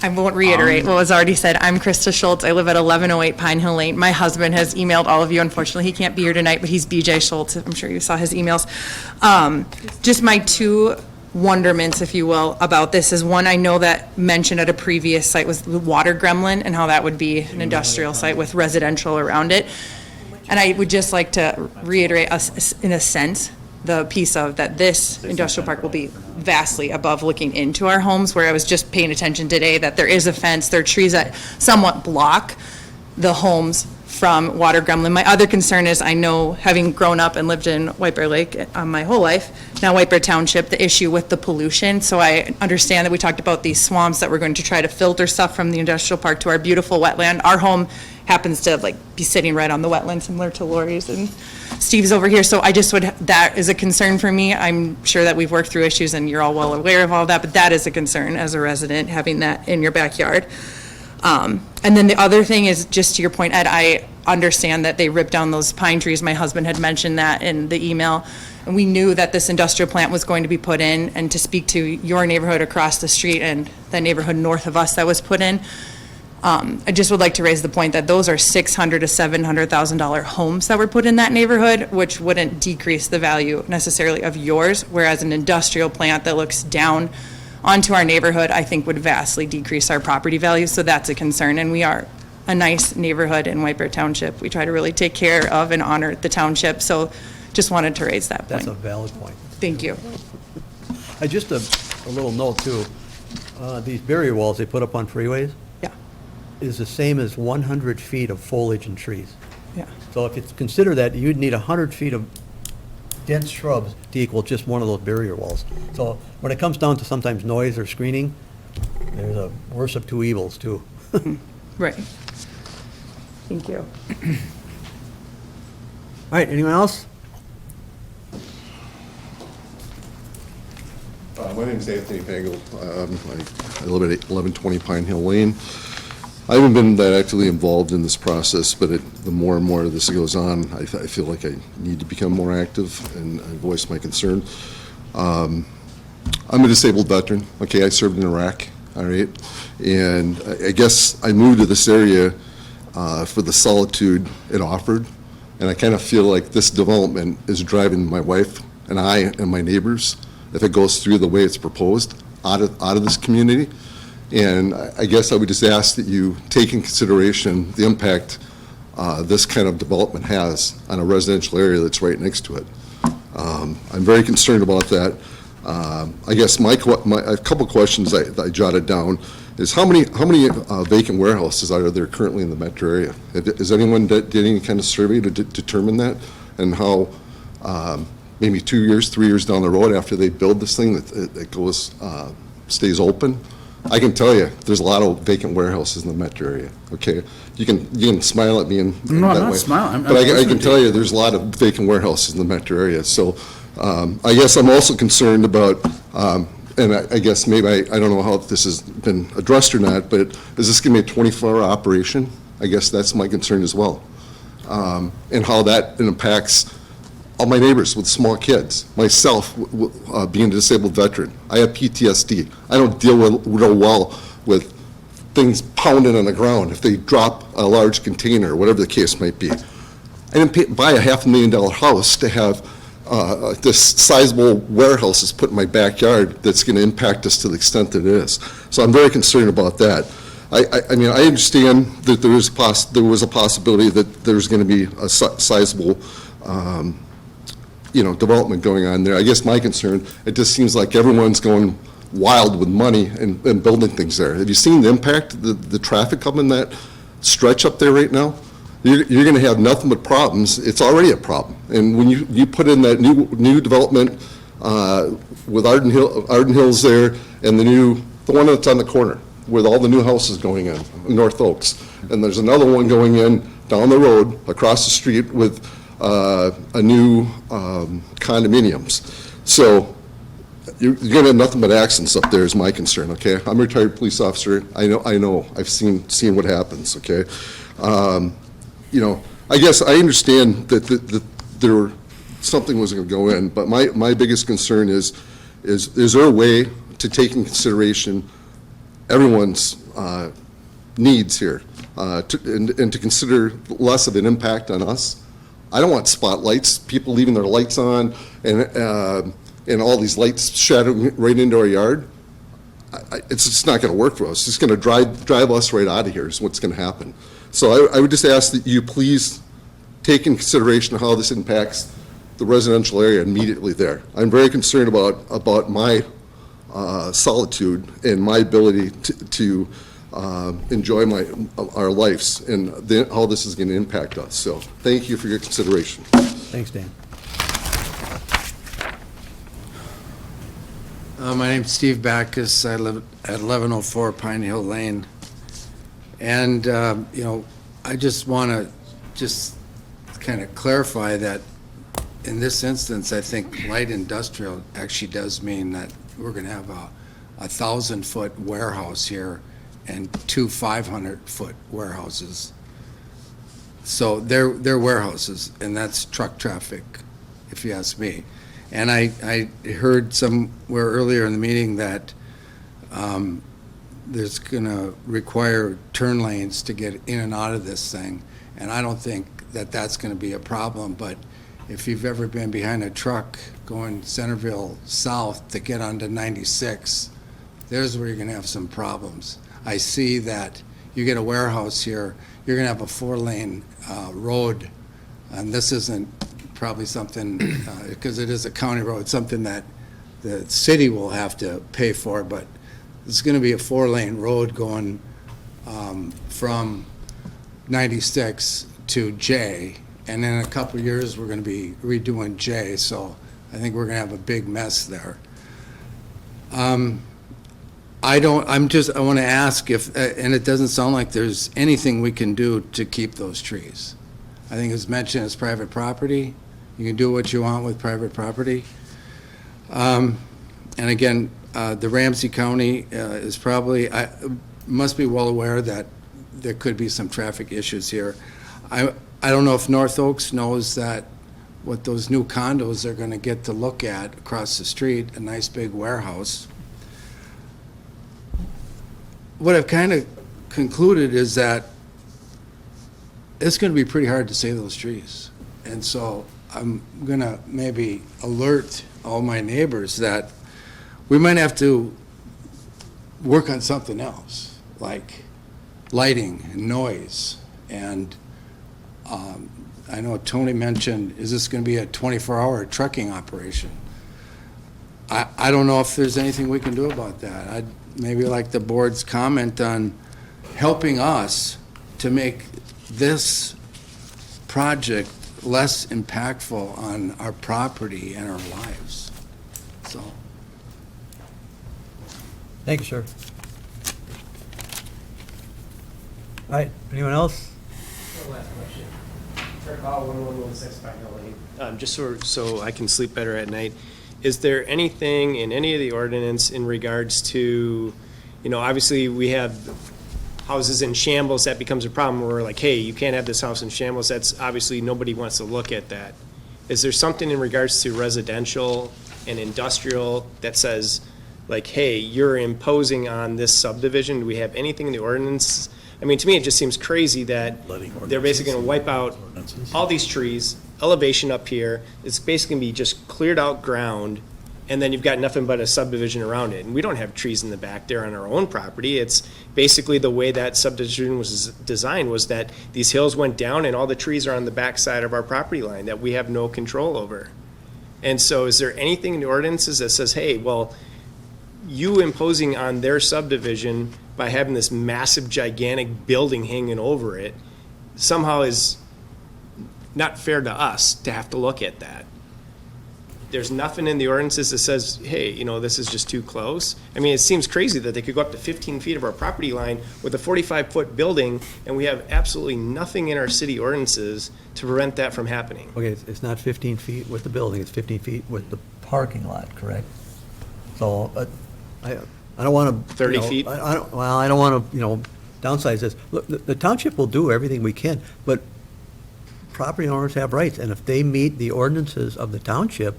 I won't reiterate what was already said. I'm Krista Schultz. I live at 1108 Pine Hill Lane. My husband has emailed all of you. Unfortunately, he can't be here tonight, but he's BJ Schultz. I'm sure you saw his emails. Just my two wonderments, if you will, about this is, one, I know that mentioned at a previous site was the water gremlin and how that would be an industrial site with residential around it. And I would just like to reiterate us, in a sense, the piece of that this industrial park will be vastly above looking into our homes, where I was just paying attention today that there is a fence, there are trees that somewhat block the homes from water gremlin. My other concern is, I know, having grown up and lived in White Bear Lake my whole life, now White Bear Township, the issue with the pollution. So I understand that we talked about these swamps that we're going to try to filter stuff from the industrial park to our beautiful wetland. Our home happens to be sitting right on the wetland, similar to Lori's and Steve's over here. So I just that is a concern for me. I'm sure that we've worked through issues and you're all well aware of all that, but that is a concern as a resident, having that in your backyard. And then the other thing is, just to your point, Ed, I understand that they ripped down those pine trees. My husband had mentioned that in the email. And we knew that this industrial plant was going to be put in, and to speak to your neighborhood across the street and the neighborhood north of us that was put in, I just would like to raise the point that those are $600,000 to $700,000 homes that were put in that neighborhood, which wouldn't decrease the value necessarily of yours, whereas an industrial plant that looks down onto our neighborhood, I think, would vastly decrease our property value. So that's a concern, and we are a nice neighborhood in White Bear Township. We try to really take care of and honor the township, so just wanted to raise that point. That's a valid point. Thank you. Just a little note, too. These barrier walls they put up on freeways is the same as 100 feet of foliage and trees. Yeah. So if you consider that, you'd need 100 feet of dense shrubs to equal just one of those barrier walls. So when it comes down to sometimes noise or screening, there's a worse of two evils, too. Right. Thank you. All right, anyone else? My name is Anthony Pangle. I live at 1120 Pine Hill Lane. I haven't been that actively involved in this process, but the more and more this goes on, I feel like I need to become more active and voice my concern. I'm a disabled veteran. Okay, I served in Iraq, all right? And I guess I moved to this area for the solitude it offered, and I kind of feel like this development is driving my wife and I and my neighbors, if it goes through the way it's proposed, out of this community. And I guess I would just ask that you take in consideration the impact this kind of development has on a residential area that's right next to it. I'm very concerned about that. I guess a couple questions I jotted down is how many vacant warehouses are there currently in the metro area? Has anyone did any kind of survey to determine that, and how maybe 2 years, 3 years down the road after they build this thing that goes stays open? I can tell you, there's a lot of vacant warehouses in the metro area, okay? You can smile at me in No, that I'm not way. smiling. But I can tell you, there's a lot of vacant warehouses in the metro area. So I guess I'm also concerned about, and I guess maybe, I don't know how this has been addressed or not, but is this going to be a 24-hour operation? I guess that's my concern as well. And how that impacts all my neighbors with small kids, myself being a disabled veteran. I have PTSD. I don't deal real well with things pounding on the ground if they drop a large container, whatever the case might be. I didn't buy a $500,000 house to have this sizable warehouses put in my backyard that's going to impact us to the extent that it is. So I'm very concerned about that. I mean, I understand that there was a possibility that there's going to be a sizable development going on there. I guess my concern, it just seems like everyone's going wild with money and building things there. Have you seen the impact, the traffic coming that stretch up there right now? You're going to have nothing but problems. It's already a problem. And when you put in that new development with Arden Hills there, and the one that's on the corner with all the new houses going in North Oaks, and there's another one going in down the road across the street with a new condominiums. So you're going to have nothing but accidents up there is my concern, okay? I'm a retired police officer. I know. I've seen what happens, okay? I guess I understand that something was going to go in, but my biggest concern is there a way to take in consideration everyone's needs here and to consider less of an impact on us? I don't want spotlights, people leaving their lights on and all these lights shadowing right into our yard. It's just not going to work for us. It's going to drive us right out of here is what's going to happen. So I would just ask that you please take in consideration how this impacts the residential area immediately there. I'm very concerned about my solitude and my ability to enjoy our lives and how this is going to impact us. So thank you for your consideration. Thanks, Dan. My name's Steve Backus. I live at 1104 Pine Hill Lane. And, I just want to just kind of clarify that in this instance, I think light industrial actually does mean that we're going to have a 1,000-foot warehouse here and 2 500-foot warehouses. So they're warehouses, and that's truck traffic, if you ask me. And I heard somewhere earlier in the meeting that there's going to require turn lanes to get in and out of this thing, and I don't think that that's going to be a problem, but if you've ever been behind a truck going Centerville south to get onto 96, there's where you're going to have some problems. I see that you get a warehouse here, you're going to have a 4-lane road, and this isn't probably something, because it is a county road, something that the city will have to pay for, but it's going to be a 4-lane road going from 96 to J, and in a couple of years, we're going to be redoing J, so I think we're going to have a big mess there. I want to ask if, and it doesn't sound like there's anything we can do to keep those trees. I think it's mentioned as private property. You can do what you want with private property. And again, the Ramsey County is probably, must be well aware that there could be some traffic issues here. I don't know if North Oaks knows that what those new condos are going to get to look at across the street, a nice big warehouse. What I've kind of concluded is that it's going to be pretty hard to save those trees. And so I'm going to maybe alert all my neighbors that we might have to work on something else, like lighting and noise. And I know Tony mentioned, is this going to be a 24-hour trucking operation? I don't know if there's anything we can do about that. I'd maybe like the board's comment on helping us to make this project less impactful on our property and our lives. So. Thank you, sir. All right, anyone else? One last question. Kurt Hall, 1116 Pine Hill Lane. Just so I can sleep better at night, is there anything in any of the ordinance in regards to, obviously we have houses in shambles, that becomes a problem where we're like, hey, you can't have this house in shambles. That's obviously nobody wants to look at that. Is there something in regards to residential and industrial that says, like, hey, you're imposing on this subdivision? Do we have anything in the ordinance? I mean, to me, it just seems crazy that they're basically going to wipe out all these trees, elevation up here. It's basically going to be just cleared out ground, and then you've got nothing but a subdivision around it. And we don't have trees in the back there on our own property. It's basically the way that subdivision was designed was that these hills went down and all the trees are on the back side of our property line that we have no control over. And so is there anything in the ordinances that says, hey, well, you imposing on their subdivision by having this massive, gigantic building hanging over it somehow is not fair to us to have to look at that? There's nothing in the ordinances that says, hey, this is just too close. I mean, it seems crazy that they could go up to 15 feet of our property line with a 45-foot building, and we have absolutely nothing in our city ordinances to prevent that from happening. Okay, it's not 15 feet with the building, it's 15 feet with the parking lot, correct? So, I don't want to. 30 feet? I don't want to, downsize this. Look, the township will do everything we can, but property owners have rights, and if they meet the ordinances of the township,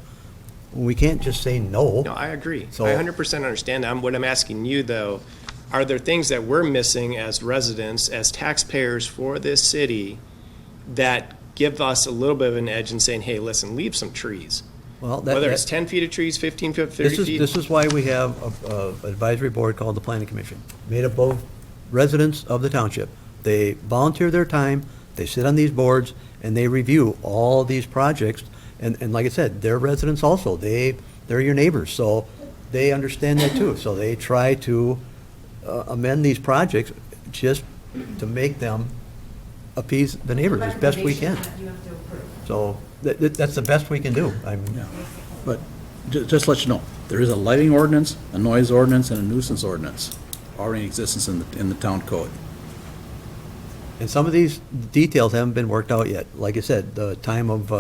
we can't just say no. No, I agree. So- I 100% understand that. What I'm asking you, though, are there things that we're missing as residents, as taxpayers for this city, that give us a little bit of an edge in saying, hey, listen, leave some trees? Well, Whether it's 10 feet of trees, 15 feet, 30 feet. This is why we have an advisory board called the Planning Commission, made up of residents of the township. They volunteer their time, they sit on these boards, and they review all these projects. And like I said, they're residents also. They're your neighbors, so they understand that too. So they try to amend these projects just to make them appease the neighbors as best we can. So that's the best we can do. Yeah. But just to let you know, there is a lighting ordinance, a noise ordinance, and a nuisance ordinance already in existence in the town code. And some of these details haven't been worked out yet. Like I said, the time of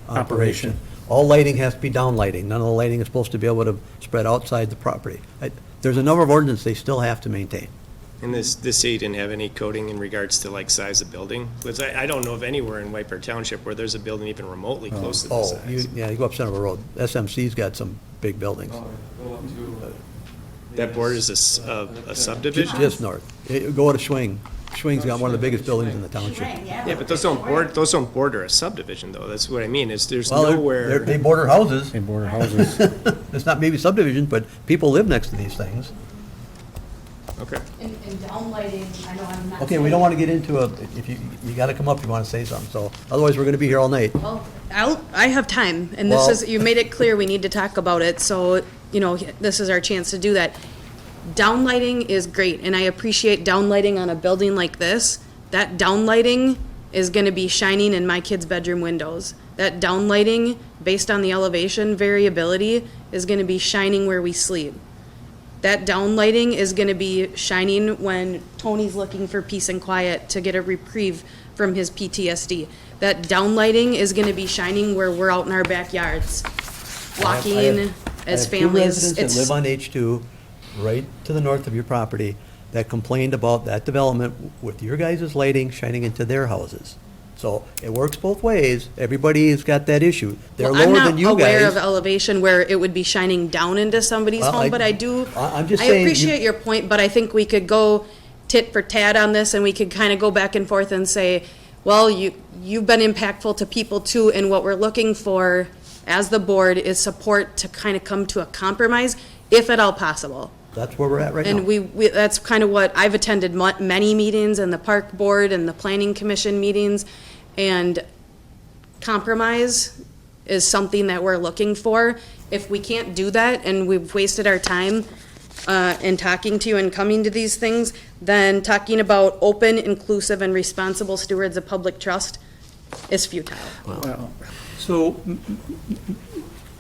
operation. All lighting has to be down lighting. None of the lighting is supposed to be able to spread outside the property. There's a number of ordinances they still have to maintain. And this city didn't have any coding in regards to like size of building? Because I don't know of anywhere in White Bear Township where there's a building even remotely close to this size. You go up Centerville Road. SMC's got some big buildings. That borders a subdivision? Just north. Go to Schwing. Schwing's got one of the biggest buildings in the township. Yeah, but those don't border a subdivision, though. That's what I mean, is there's Well, nowhere. they border houses. They border houses. It's not maybe subdivision, but people live next to these things. Okay. And downlighting, I know I'm not. Okay, we don't want to get into if you gotta come up if you want to say something, so otherwise we're gonna be here all night. Well, I have time, and Well- you made it clear we need to talk about it, so, this is our chance to do that. Downlighting is great, and I appreciate downlighting on a building like this. That downlighting is gonna be shining in my kids' bedroom windows. That downlighting, based on the elevation variability, is gonna be shining where we sleep. That downlighting is gonna be shining when Tony's looking for peace and quiet to get a reprieve from his PTSD. That downlighting is gonna be shining where we're out in our backyards, walking as families. I have two residents that live on H2, right to the north of your property, that complained about that development with your guys' lighting shining into their houses. So it works both ways. Everybody's got that issue. They're Well, lower than you I'm not aware of guys. elevation where it would be shining down into somebody's Well, home, but I do, I'm just I saying. appreciate your point, but I think we could go tit for tat on this, and we could kind of go back and forth and say, well, you've been impactful to people too, and what we're looking for as the board is support to kind of come to a compromise, if at all possible. That's where we're at right now. And we that's kind of what, I've attended many meetings in the park board and the planning commission meetings, and compromise is something that we're looking for. If we can't do that, and we've wasted our time in talking to you and coming to these things, then talking about open, inclusive, and responsible stewards of public trust is futile. So,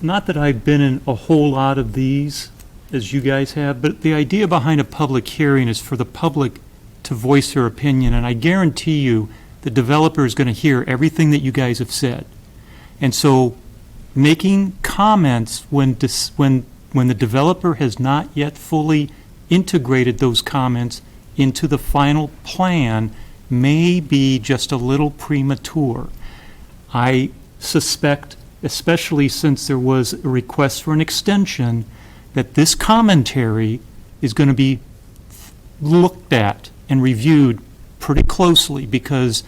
not that I've been in a whole lot of these, as you guys have, but the idea behind a public hearing is for the public to voice their opinion, and I guarantee you, the developer is going to hear everything that you guys have said. And so, making comments when the developer has not yet fully integrated those comments into the final plan may be just a little premature. I suspect, especially since there was a request for an extension, that this commentary is going to be looked at and reviewed pretty closely, because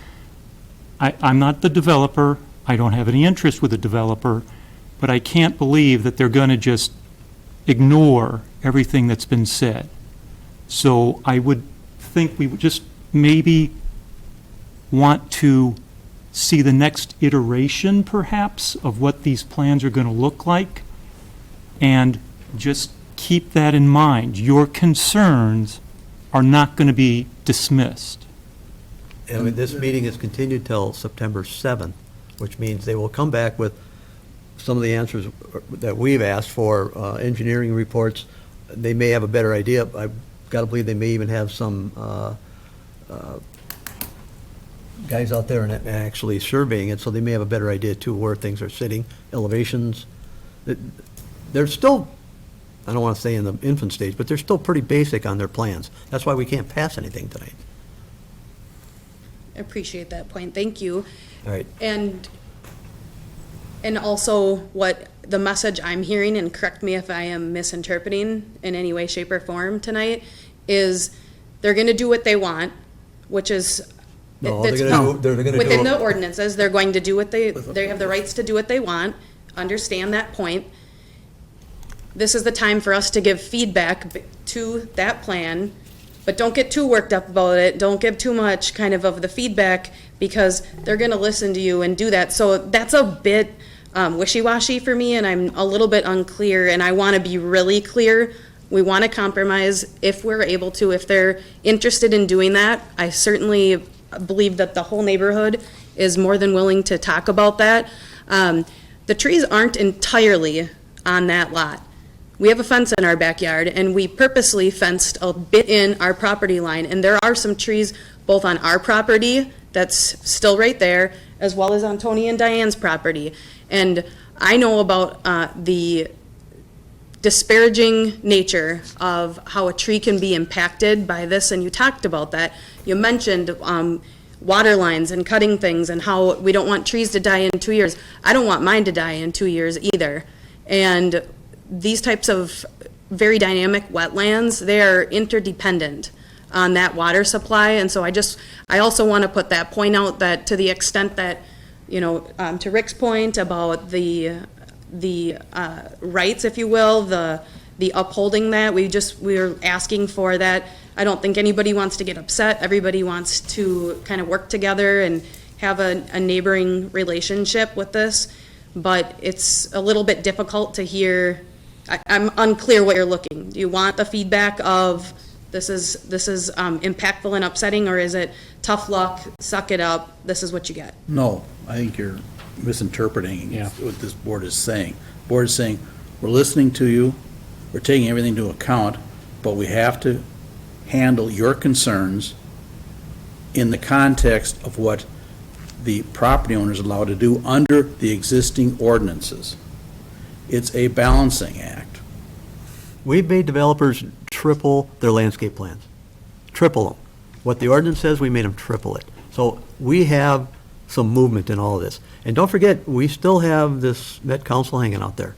I'm not the developer, I don't have any interest with the developer, but I can't believe that they're going to just ignore everything that's been said. So I would think we would just maybe want to see the next iteration, perhaps, of what these plans are going to look like, and just keep that in mind. Your concerns are not going to be dismissed. And this meeting is continued till September 7th, which means they will come back with some of the answers that we've asked for, engineering reports. They may have a better idea. I've got to believe they may even have some guys out there and actually surveying it, so they may have a better idea too where things are sitting, elevations. They're still, I don't want to say in the infant stage, but they're still pretty basic on their plans. That's why we can't pass anything tonight. I appreciate that point, thank you. All right. And also what the message I'm hearing, and correct me if I am misinterpreting in any way, shape, or form tonight, is they're gonna do what they want, which is. No, they're gonna do. Within the ordinances, they're going to do what they have the rights to do what they want, understand that point. This is the time for us to give feedback to that plan, but don't get too worked up about it, don't give too much kind of the feedback, because they're gonna listen to you and do that. So that's a bit wishy-washy for me, and I'm a little bit unclear, and I wanna be really clear We want to compromise if we're able to. If they're interested in doing that, I certainly believe that the whole neighborhood is more than willing to talk about that. The trees aren't entirely on that lot. We have a fence in our backyard, and we purposely fenced a bit in our property line, and there are some trees both on our property that's still right there, as well as on Tony and Diane's property. And I know about the disparaging nature of how a tree can be impacted by this, and you talked about that. You mentioned water lines and cutting things and how we don't want trees to die in 2 years. I don't want mine to die in 2 years either. And these types of very dynamic wetlands, they are interdependent on that water supply. And so I also want to put that point out, that to the extent that, to Rick's point about the rights, if you will, the upholding that, we're asking for that. I don't think anybody wants to get upset. Everybody wants to kind of work together and have a neighboring relationship with this. But it's a little bit difficult to hear. I'm unclear what you're looking. Do you want the feedback of this is impactful and upsetting, or is it tough luck, suck it up, this is what you get? No, I think you're misinterpreting Yeah. what this board is saying. The board is saying, we're listening to you, we're taking everything into account, but we have to handle your concerns in the context of what the property owner is allowed to do under the existing ordinances. It's a balancing act. We've made developers triple their landscape plans. Triple them. What the ordinance says, we made them triple it. So we have some movement in all of this. And don't forget, we still have this Met Council hanging out there.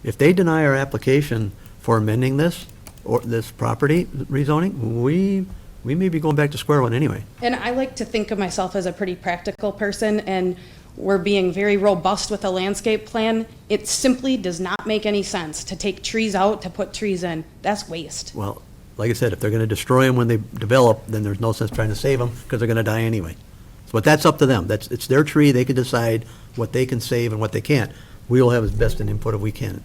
If they deny our application for amending this, or this property rezoning, we may be going back to square one anyway. And I like to think of myself as a pretty practical person, and we're being very robust with a landscape plan. It simply does not make any sense to take trees out to put trees in. That's waste. Well, like I said, if they're going to destroy them when they develop, then there's no sense trying to save them, because they're going to die anyway. But that's up to them. It's their tree. They can decide what they can save and what they can't. We will have as best an input as we can.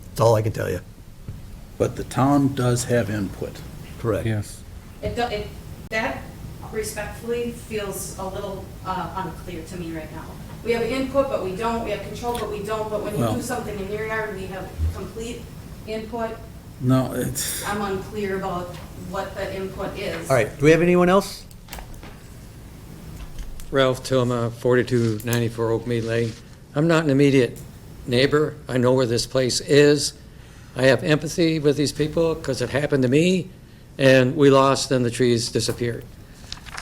That's all I can tell you. But the town does have input. Correct. Yes. That respectfully feels a little unclear to me right now. We have input, but we don't. We have control, but we don't. But when you do something in your yard, we have complete input. No, it's, I'm unclear about what the input is. All right, do we have anyone else? Ralph Tillma, 4294 Oakmead Lane. I'm not an immediate neighbor. I know where this place is. I have empathy with these people because it happened to me, and we lost and the trees disappeared.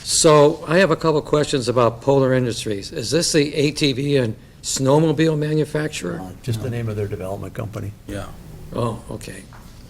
So I have a couple questions about Polar Industries. Is this the ATV and snowmobile manufacturer? Just the name of their development company. yeah. Oh, okay.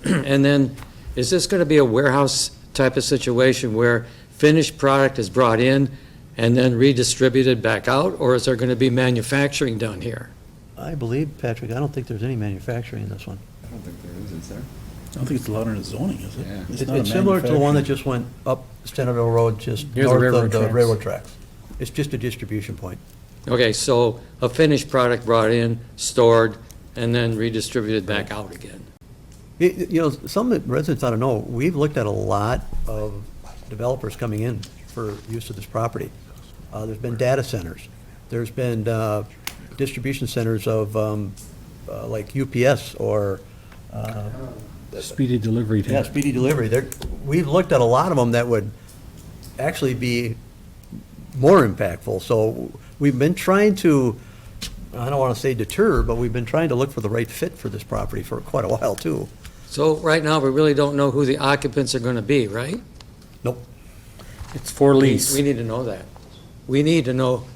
And then, is this going to be a warehouse type of situation where finished product is brought in and then redistributed back out, or is there going to be manufacturing done here? I believe, Patrick, I don't think there's any manufacturing in this one. I don't think there is there? I don't think it's allowed in the zoning, is it? Yeah. It's not a It's similar to the one that manufacturing. just went up Centerville Road, just Near the north railroad of the tracks. railroad tracks. It's just a distribution point. Okay, so a finished product brought in, stored, and then redistributed back out again. Some residents ought to know, we've looked at a lot of developers coming in for use of this property. There's been data centers. There's been distribution centers of like UPS or Speedy delivery. yeah, speedy delivery. We've looked at a lot of them that would actually be more impactful. So we've been trying to, I don't want to say deter, but we've been trying to look for the right fit for this property for quite a while, too. So right now, we really don't know who the occupants are going to be, right? Nope. It's for lease. We need to know that. We need to know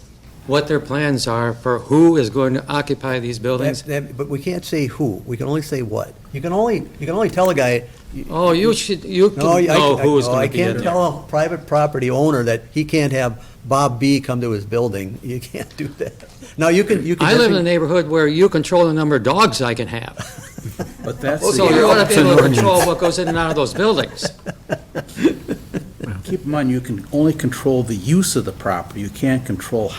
what their plans are for who is going to occupy these buildings. But we can't say who. We can only say what. You can only tell a guy. Oh, you can know who is going I to be in can't there. tell a private property owner that he can't have Bob B. come to his building. You can't do that. Now, you can. I live in a neighborhood where you control the number of dogs I can have. But that's So you ought to be able to control what goes in and out of those buildings. Keep in mind, you can only control the use of the property. You can't control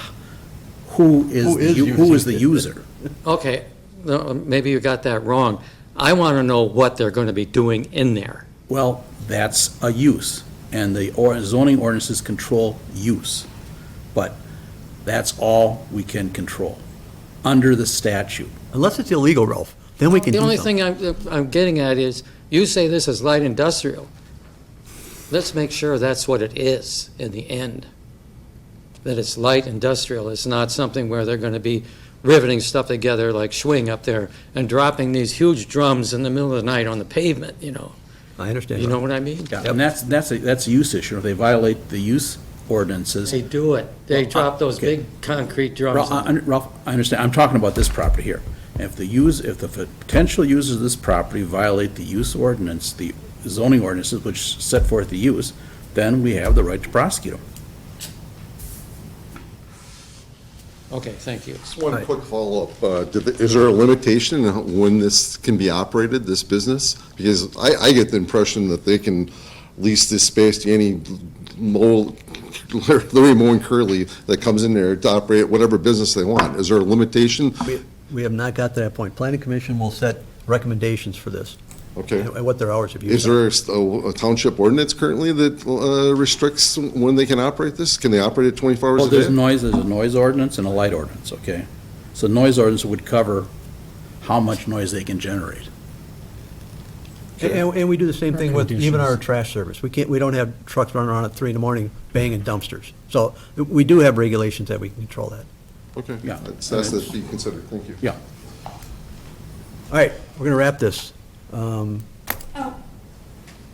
who is the user. Okay, no, maybe you got that wrong. I want to know what they're going to be doing in there. Well, that's a use, and the zoning ordinances control use. But that's all we can control, under the statute. Unless it's illegal, Ralph, then we can The do only something. thing I'm getting at is, you say this is light industrial. Let's make sure that's what it is in the end. That it's light industrial. It's not something where they're going to be riveting stuff together like Schwing up there and dropping these huge drums in the middle of the night on the pavement, you know. I understand. You know what I mean? Yeah, and that's a use issue. If they violate the use ordinances. They do it. They drop those big concrete drums. Ralph, I understand. I'm talking about this property here. If the potential users of this property violate the use ordinance, the zoning ordinances which set forth the use, then we have the right to prosecute them. Okay, thank you. Just one quick follow-up. Is there a limitation on when this can be operated, this business? Because I get the impression that they can lease this space to any Larry Moe Curly that comes in there to operate whatever business they want. Is there a limitation? We have not got to that point. Planning Commission will set recommendations for this. Okay. And what their hours of use Is there a township ordinance currently that restricts when they can operate this? Can they operate it 24 hours Well, a day? there's a noise ordinance and a light ordinance, okay? So noise ordinance would cover how much noise they can generate. And we do the same thing with even our trash service. We don't have trucks running around at 3 in the morning banging dumpsters. So we do have regulations that we can control that. Okay. Yeah. That's to be considered. Thank you. Yeah. All right, we're going to wrap this. I'm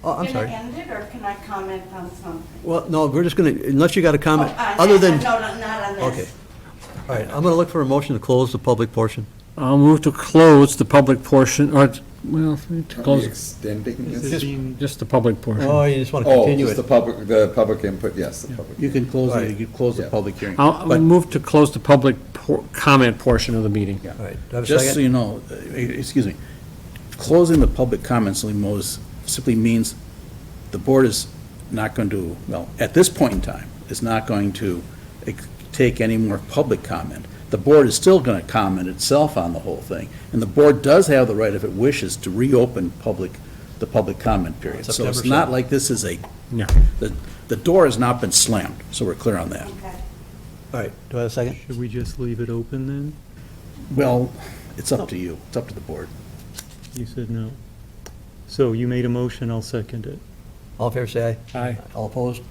sorry. Can I end it, or can I comment on something? Well, no, we're just going to, unless you got a comment, Oh, other than, No, not on this. okay. All right, I'm going to look for a motion to close the public portion. I'll move to close the public portion, or, well, to close Extending Is this? it being- just the public portion. Oh, you just want to Oh, continue just it. the public input, yes, the public. You can close All it, right. you can close the Yeah. public hearing. I'll But move to close the public comment portion of the meeting. All right, do I have a just so second? you know, excuse me, closing the public comments simply means the board is not going to, well, at this point in time, is not going to take any more public comment. The board is still going to comment itself on the whole thing, and the board does have the right, if it wishes, to reopen the public comment period. So it's September not 7th. like this is No. the door has not been slammed, so we're clear on that. Okay. All right, do I have a second? Should we just leave it open then? Well, it's up to you, it's up to the board. You said no. So you made a motion, I'll second it. All in favor, say aye. Aye. All opposed?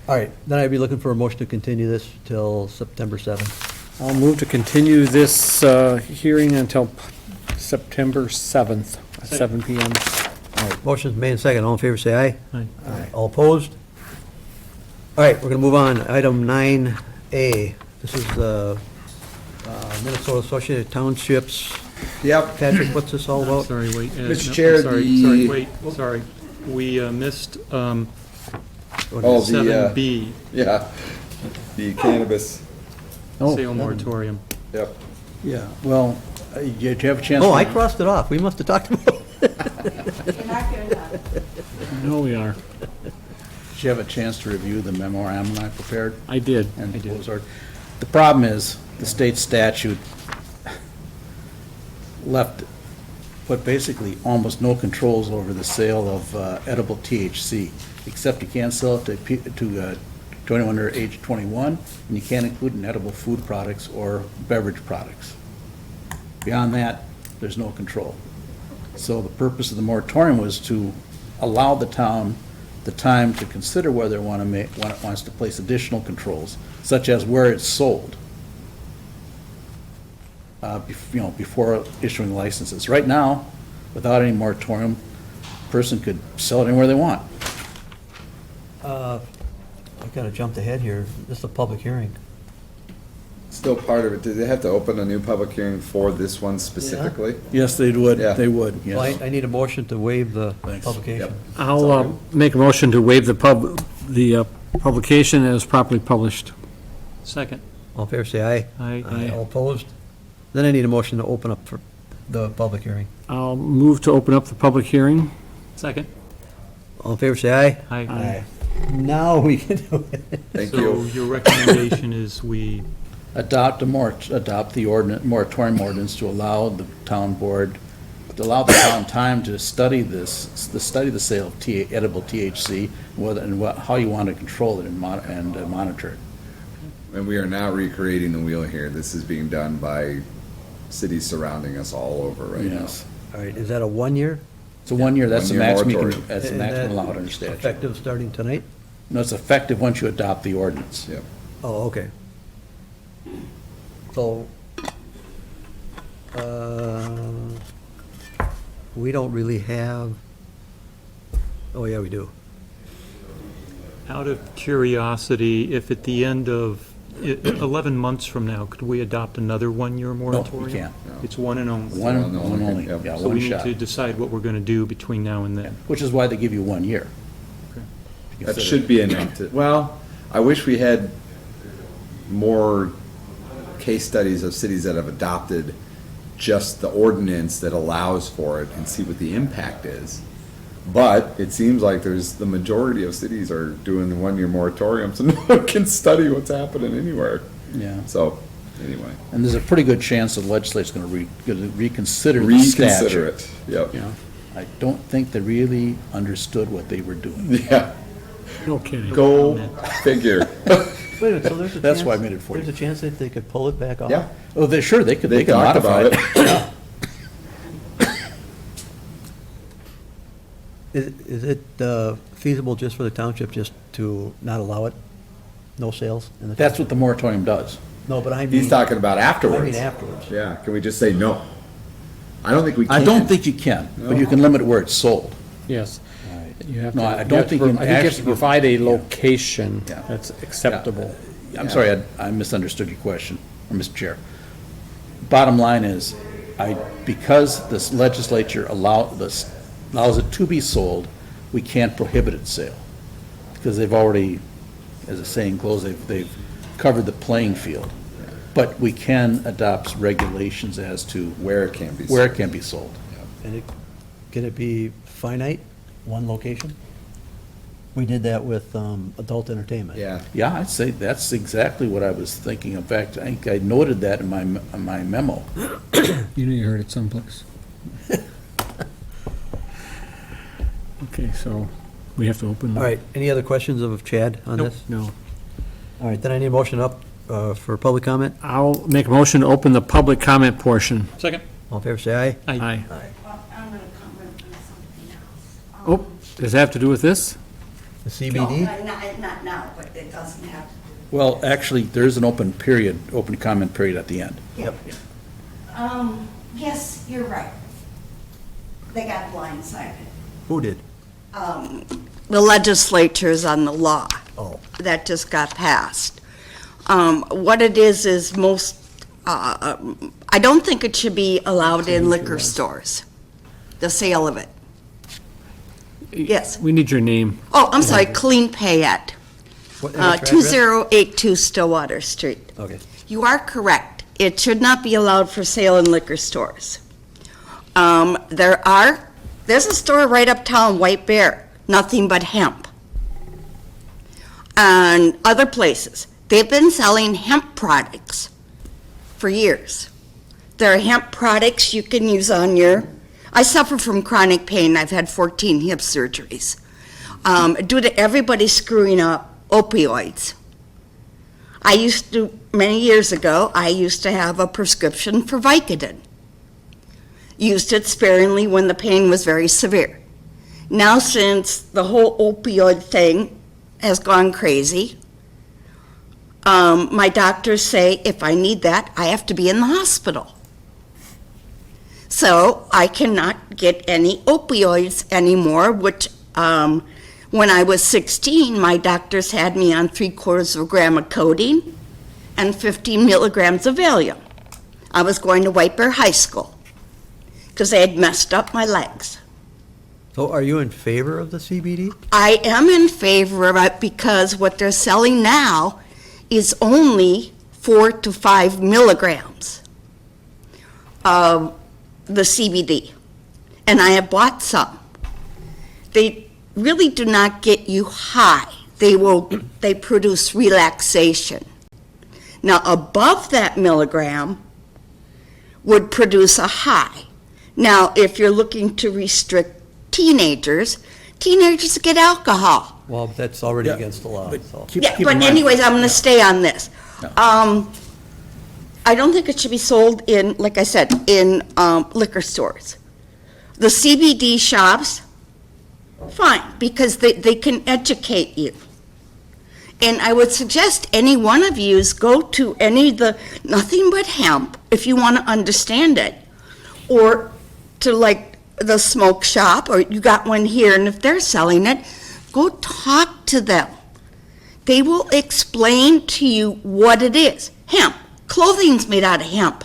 All right, then I'd be looking for a motion to continue this till September 7th. I'll move to continue this hearing until September 7th, at 7 PM. All right, motion's made and second. All in favor, say aye. Aye. All opposed? All right, we're going to move on. Item 9A. This is the Minnesota Associated Townships. Yep. Patrick, what's this all about? Sorry, wait. Mr. no, Chair, sorry, the- Sorry, wait, sorry. We missed Oh, the, 7B, yeah, the cannabis, Oh, sale moratorium. yep. Yeah, well, did you have a chance? Oh, to- I crossed it off. We must have talked about it. You're not good enough. No, we are. Did you have a chance to review the memorandum I prepared? I did. And the problem is, the state statute put basically almost no controls over the sale of edible THC, except you can't sell it to anyone under age 21, and you can't include in edible food products or beverage products. Beyond that, there's no control. So the purpose of the moratorium was to allow the town the time to consider whether it wants to place additional controls, such as where it's sold, before issuing licenses. Right now, without any moratorium, a person could sell it anywhere they want. I've got to jump ahead here. This is a public hearing. Still part of it, did they have to open a new public hearing for this one specifically? Yes, they would, Yeah. they would, Well, yes. I need a motion to waive the Thanks. publication. I'll make a motion to waive the publication as properly published. Second. All in favor, say aye. Aye. All opposed? Then I need a motion to open up for the public hearing. I'll move to open up the public hearing. Second. All in favor, say aye. Aye. Now we can do it. Thank So you. your recommendation is we, Adopt the moratorium ordinance to allow the town board to allow the town time to study this, to study the sale of edible THC, whether, and how you want to control it and monitor it. And we are not recreating the wheel here. This is being done by cities surrounding us all over right now. Yes. All right, is that a 1 year? It's a 1 year, that's the 1 year maximum, moratorium. that's the And maximum that allowed under statute. Effective starting tonight? No, it's effective once you adopt the ordinance. Yep. Oh, okay. So, we don't really have, oh, yeah, we do. Out of curiosity, if at the end of 11 months from now, could we adopt another one-year moratorium? we can't. It's one and only. One only, Yep. yeah, So one we need shot. to decide what we're going to do between now and then. Which is why they give you 1 year. That should be enough to, well, I wish we had more case studies of cities that have adopted just the ordinance that allows for it and see what the impact is. But it seems like the majority of cities are doing the 1 year moratorium, so no one can study what's happening anywhere. Yeah. So, anyway. And there's a pretty good chance the legislature's going to reconsider the statute. Reconsider it, yep. You know, I don't think they really understood what they were doing. Yeah. No kidding. Go figure. Wait a minute, so there's a That's chance- why I made it 40. There's a chance that they could pull it back off? Yeah. Oh, they could, They they could talked modify about it. Is it feasible just for the township just to not allow it? No sales? in the That's what the moratorium does. No, but I mean. He's talking about afterwards. I mean afterwards. Yeah, can we just say no? I don't think we can. I don't think you can, but you can limit where it's sold. Yes. You have No, to- I you don't have to think you can I think you have to actually- provide a location Yeah. that's acceptable. I'm sorry, I misunderstood your question, or Mr. Chair. Bottom line is, because this legislature allows it to be sold, we can't prohibit its sale. Because they've already, as the saying goes, they've covered the playing field. But we can adopt regulations as to Where it can be where it sold. can be sold. And can it be finite, one location? We did that with adult entertainment. Yeah. Yeah, I'd say that's exactly what I was thinking. In fact, I think I noted that in my memo. You know you heard it someplace. Okay, so we have to open. All right, any other questions of Chad on this? No. All right, then I need a motion up for public comment. I'll make a motion to open the public comment portion. Second. All in favor, say aye. Aye. I'm going to comment on something else. Oh, does it have to do with this? The CBD? Not now, but it doesn't have to. Well, actually, there's an open comment period at the end. Yep. Yes, you're right. They got blindsided. Who did? The legislature's on the law. Oh. That just got passed. What it is most, I don't think it should be allowed in liquor stores, the sale of it. Yes. We need your name. Oh, I'm sorry, Clean Payette, What's your address? 2082 Stillwater Street. Okay. You are correct. It should not be allowed for sale in liquor stores. There's a store right uptown, White Bear, nothing but hemp. And other places, they've been selling hemp products for years. There are hemp products you can use on I suffer from chronic pain. I've had 14 hip surgeries. Due to everybody screwing up opioids. Many years ago, I used to have a prescription for Vicodin. Used it sparingly when the pain was very severe. Now, since the whole opioid thing has gone crazy, my doctors say if I need that, I have to be in the hospital. So I cannot get any opioids anymore, which when I was 16, my doctors had me on 3/4 gram of codeine and 15 milligrams of Valium. I was going to White Bear High School because they had messed up my legs. So are you in favor of the CBD? I am in favor of it because what they're selling now is only 4 to 5 milligrams of the CBD. And I have bought some. They really do not get you high. They produce relaxation. Now, above that milligram would produce a high. Now, if you're looking to restrict teenagers get alcohol. Well, that's already Yeah, against the law, but so. keep Yeah, in but mind- anyways, I'm gonna stay on this. Yeah. I don't think it should be sold in, like I said, in liquor stores. The CBD shops, fine, because they can educate you. And I would suggest any one of yous go to any of the, nothing but hemp, if you want to understand it, or to like the smoke shop, or you got one here, and if they're selling it, go talk to them. They will explain to you what it is. Hemp. Clothing's made out of hemp.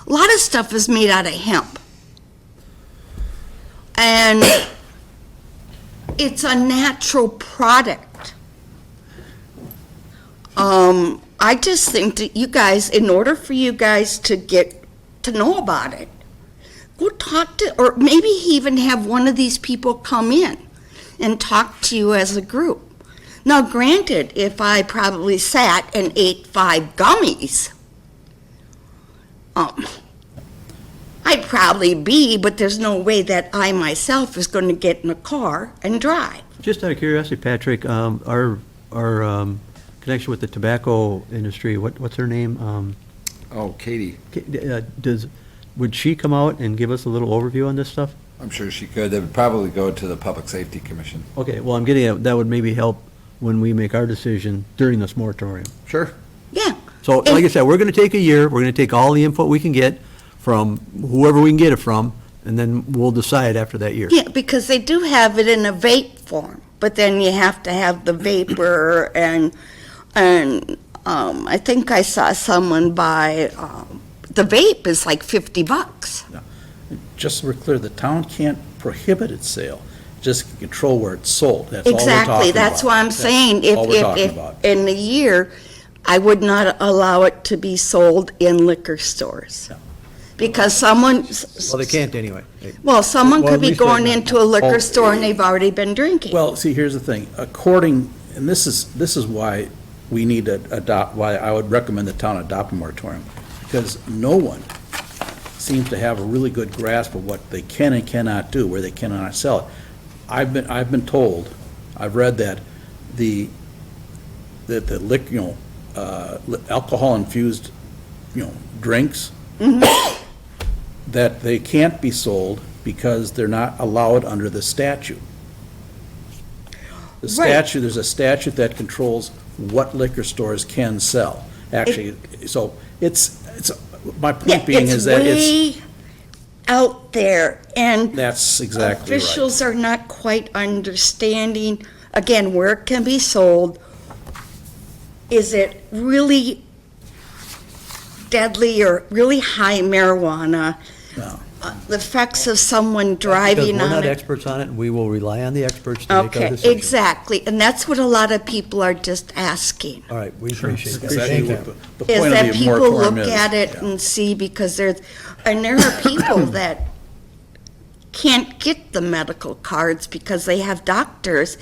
A lot of stuff is made out of hemp. And it's a natural product. I just think that you guys, in order for you guys to get to know about it, go talk to, or maybe even have one of these people come in and talk to you as a group. Now, granted, if I probably sat and ate 5 gummies, I'd probably be, but there's no way that I myself is going to get in a car and drive. Just out of curiosity, Patrick, our connection with the tobacco industry, what's her name? Oh, Katie. Would she come out and give us a little overview on this stuff? I'm sure she could. That would probably go to the Public Safety Commission. Okay, well, I'm getting at, that would maybe help when we make our decision during this moratorium. Sure. Yeah. So, like I said, we're gonna take a year, we're gonna take all the input we can get from whoever we can get it from, and then we'll decide after that year. Yeah, because they do have it in a vape form, but then you have to have the vapor and I think I saw someone buy, the vape is like $50. Just so we're clear, the town can't prohibit its sale, just control where it's sold. That's all we're talking about. Exactly, that's what I'm saying. That's all we're talking If about. in the year, I would not allow it to be sold in liquor stores. Because someone, Well, they can't anyway. well, someone Well, could at be least right going now. into a liquor store and they've already been drinking. Well, see, here's the thing, and this is why we need to adopt, why I would recommend the town adopt a moratorium, because no one seems to have a really good grasp of what they can and cannot do, where they cannot sell it. I've been told, I've read that the liquor, alcohol-infused, drinks, that they can't be sold because they're not allowed under the statute. The statute, there's a statute that controls what liquor stores can sell, actually. So it's, my point being is that It's way out there, and that's exactly right. officials are not quite understanding, again, where it can be sold. Is it really deadly or really high marijuana? No. The effects of someone driving Because we're on not it. experts on it, and we will rely on the experts to make our Okay, decision. exactly, and that's what a lot of people are just asking. All right, we appreciate that. Exactly Thank you. what the Is point that of the people moratorium look is. at it Yeah. and see, because there are people that can't get the medical cards because they have doctors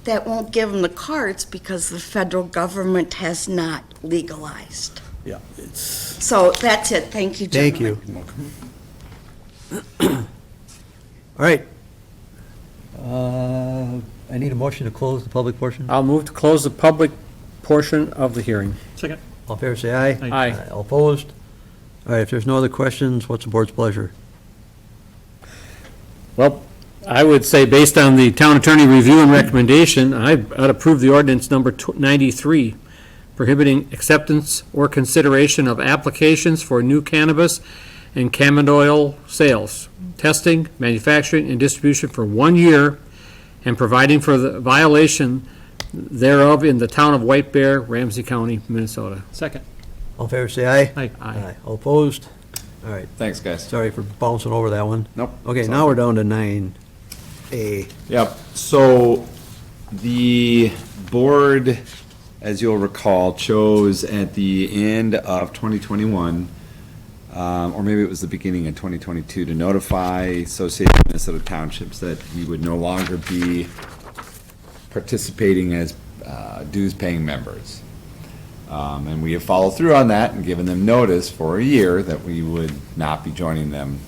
that won't give them the cards because the federal government has not legalized. Yeah, it's. So that's it, thank you, Thank gentlemen. you. All right. I need a motion to close the public portion. I'll move to close the public portion of the hearing. Second. All in favor, say aye. Aye. All opposed? All right, if there's no other questions, what's the board's pleasure? Well, I would say, based on the town attorney review and recommendation, I'd approve the ordinance number 93, prohibiting acceptance or consideration of applications for new cannabis and cannabinoid sales, testing, manufacturing, and distribution for 1 year, and providing for the violation thereof in the town of White Bear, Ramsey County, Minnesota. Second. All in favor, say aye. Aye. Aye. All opposed? All right, Thanks, guys. sorry for bouncing over that one. Nope. Okay, now we're down to 9A. Yep, so the board, as you'll recall, chose at the end of 2021, or maybe it was the beginning of 2022, to notify Association of Minnesota Townships that we would no longer be participating as dues-paying members. And we have followed through on that and given them notice for a year that we would not be joining them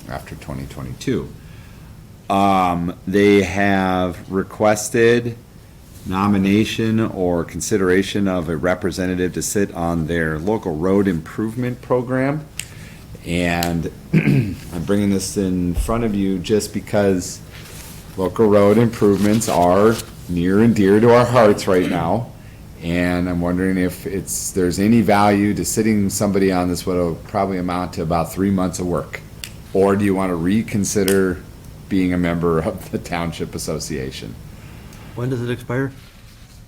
after 2022. They have requested nomination or consideration of a representative to sit on their local road improvement program. And I'm bringing this in front of you just because local road improvements are near and dear to our hearts right now. And I'm wondering if there's any value to sitting somebody on this, what will probably amount to about 3 months of work. Or do you want to reconsider being a member of the Township Association? When does it expire,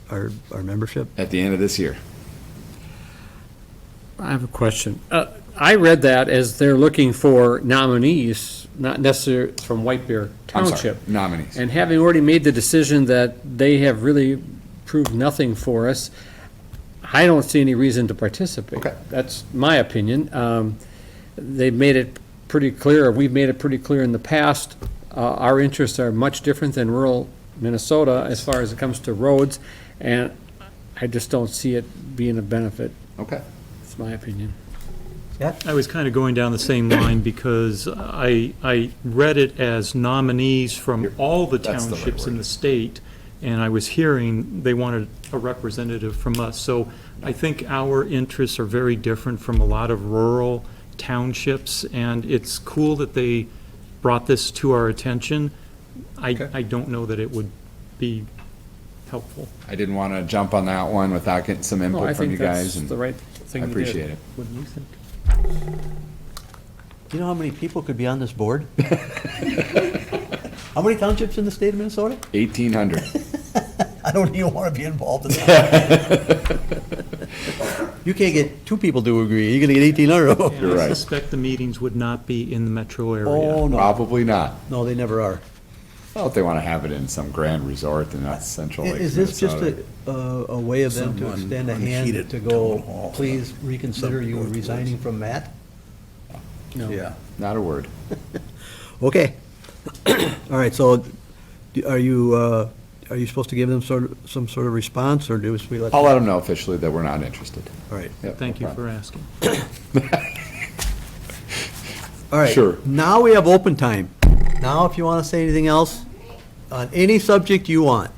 our membership? At the end of this year. I have a question. I read that as they're looking for nominees, not necessarily from White Bear I'm sorry, Township. nominees. And having already made the decision that they have really proved nothing for us, I don't see any reason to participate. Okay. That's my opinion. They've made it pretty clear, or we've made it pretty clear in the past, our interests are much different than rural Minnesota as far as it comes to roads, and I just don't see it being a benefit. Okay. That's my opinion. I was kind of going down the same line because I read it as nominees from all the That's the right townships in word. the state, and I was hearing they wanted a representative from us. So I think our interests are very different from a lot of rural townships, and it's cool that they brought this to our attention. I don't know that it would be helpful. I didn't want to jump on that one without getting some No, I input from think you that's guys. And the right thing I to do. appreciate it. What do you think? Do you know how many people could be on this board? How many townships in the state of Minnesota? 1,800. I don't even want to be involved in that. You can't get two people to agree, you're gonna get 1,800 of them. And You're I right. suspect the meetings would not be in the metro area. Oh, no, Probably not. no, they never are. Well, if they want to have it in some grand resort, then that's central. Lake Is this just Minnesota. a way of them to Someone extend a unheated hand to town go, hall. please reconsider you resigning from Matt? Yeah. Not a word. Okay. All right, so are you supposed to give them some sort of response, or do we let? I'll let them know officially that we're not interested. All right. Yep, Thank no you problem. for asking. All right. Sure. Now we have open time. Now, if you want to say anything else on any subject you want.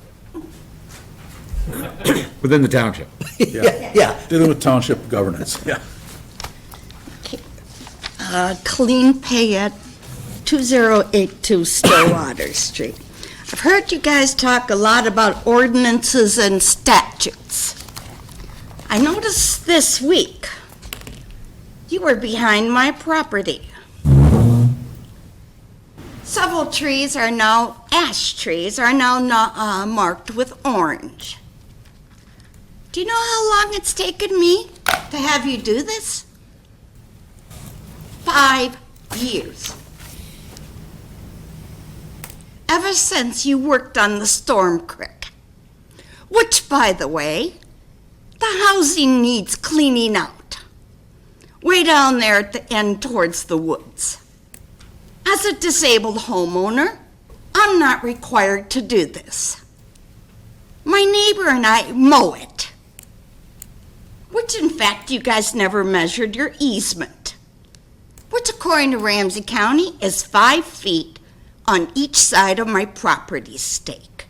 Within the township. Yeah. Dealing with township governance, yeah. Clean pay at 2082 Stillwater Street. I've heard you guys talk a lot about ordinances and statutes. I noticed this week you were behind my property. Several trees are now, ash trees are now marked with orange. Do you know how long it's taken me to have you do this? 5 years. Ever since you worked on the Storm Creek, which, by the way, the housing needs cleaning out. Way down there at the end towards the woods. As a disabled homeowner, I'm not required to do this. My neighbor and I mow it, which in fact you guys never measured your easement, which according to Ramsey County is 5 feet on each side of my property stake.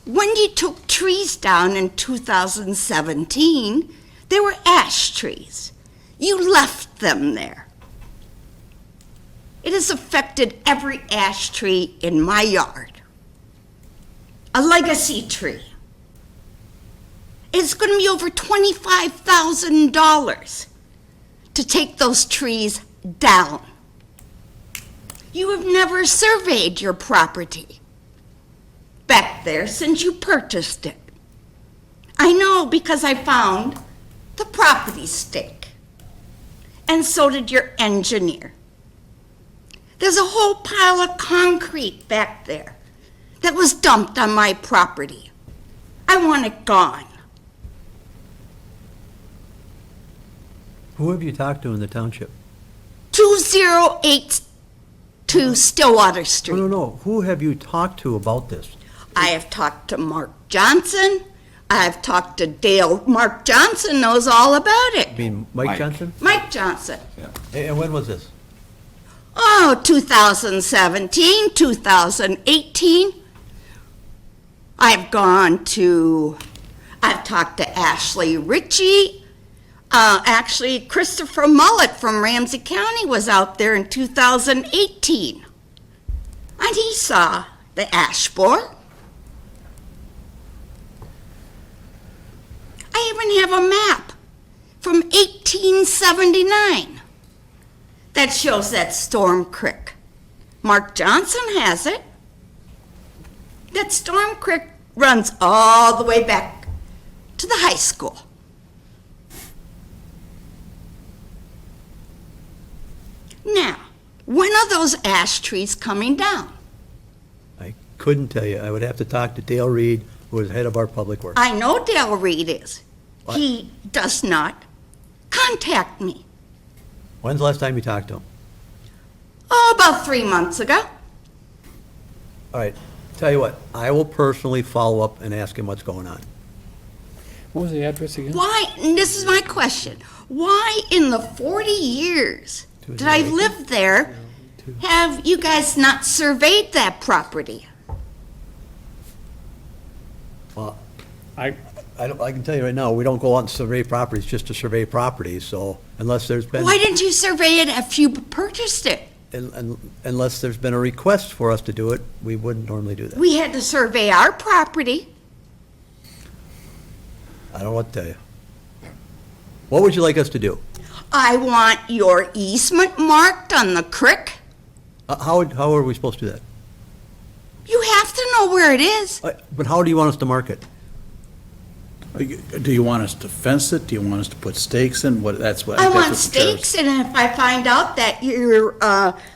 When you took trees down in 2017, they were ash trees. You left them there. It has affected every ash tree in my yard. A legacy tree. It's going to be over $25,000 to take those trees down. You have never surveyed your property back there since you purchased it. I know because I found the property stake, and so did your engineer. There's a whole pile of concrete back there that was dumped on my property. I want it gone. Who have you talked to in the township? 2082 Stillwater Street. No. Who have you talked to about this? I have talked to Mark Johnson. I have talked to Dale. Mark Johnson knows all about it. I mean, Mike Johnson? Mike Johnson. And when was this? 2017, 2018. I've talked to Ashley Ritchie. Actually, Christopher Mullet from Ramsey County was out there in 2018. And he saw the ash borer. I even have a map from 1879 that shows that Storm Creek. Mark Johnson has it. That Storm Creek runs all the way back to the high school. Now, when are those ash trees coming down? I couldn't tell you. I would have to talk to Dale Reed, who is head of our public works. I know Dale Reed is. What? He does not contact me. When's the last time you talked to him? Oh, about 3 months ago. All right, tell you what, I will personally follow up and ask him what's going on. What was the address again? Why, and this is my question, why in the 40 years that I've lived there have you guys not surveyed that property? Well, I can tell you right now, we don't go out and survey properties just to survey properties, so unless there's been. Why didn't you survey it after you purchased it? Unless there's been a request for us to do it, we wouldn't normally do that. We had to survey our property. I don't know what to tell you. What would you like us to do? I want your easement marked on the creek. How are we supposed to do that? You have to know where it is. But how do you want us to mark it? Do you want us to fence it? Do you want us to put stakes in? I want stakes, and if I find out that your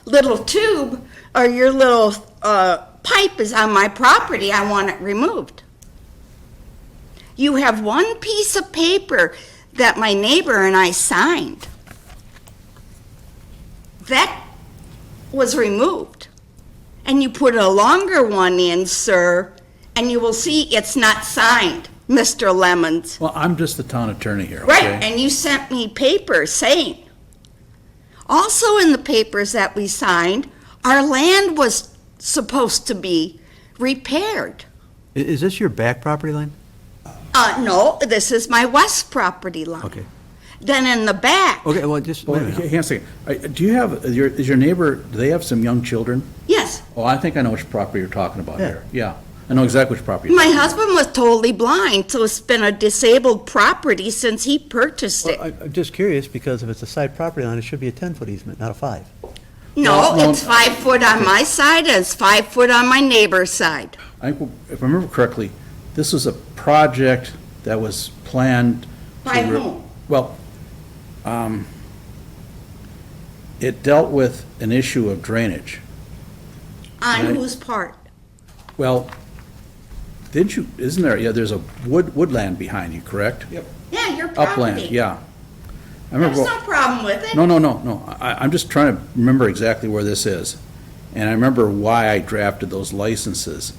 little tube or your little pipe is on my property, I want it removed. You have one piece of paper that my neighbor and I signed. That was removed. And you put a longer one in, sir, and you will see it's not signed, Mr. Lemons. Well, I'm just the town attorney here, okay? Right, and you sent me papers saying. Also in the papers that we signed, our land was supposed to be repaired. Is this your back property line? No, this is my west property line. Okay. Then in the back, Okay, well, just, wait a minute. Hang on a second. Do you have, is your neighbor, do they have some young children? yes, Oh, I think I know which property you're talking about Yeah. here. Yeah, I know exactly which property. you're my talking about. husband was totally blind, so it's been a disabled property since he purchased Well, it. I'm just curious, because if it's a side property line, it should be a 10-foot easement, not a 5. No, no. it's 5 foot on my side, and it's 5 foot on my neighbor's side. If I remember correctly, this was a project that was planned. By whom? Well, it dealt with an issue of drainage. On Right. whose part? Well, isn't there, yeah, there's a woodland behind you, correct? Yep. Yeah, your property. Upland, yeah. I There's remember. no problem with it. No. I'm just trying to remember exactly where this is. And I remember why I drafted those licenses.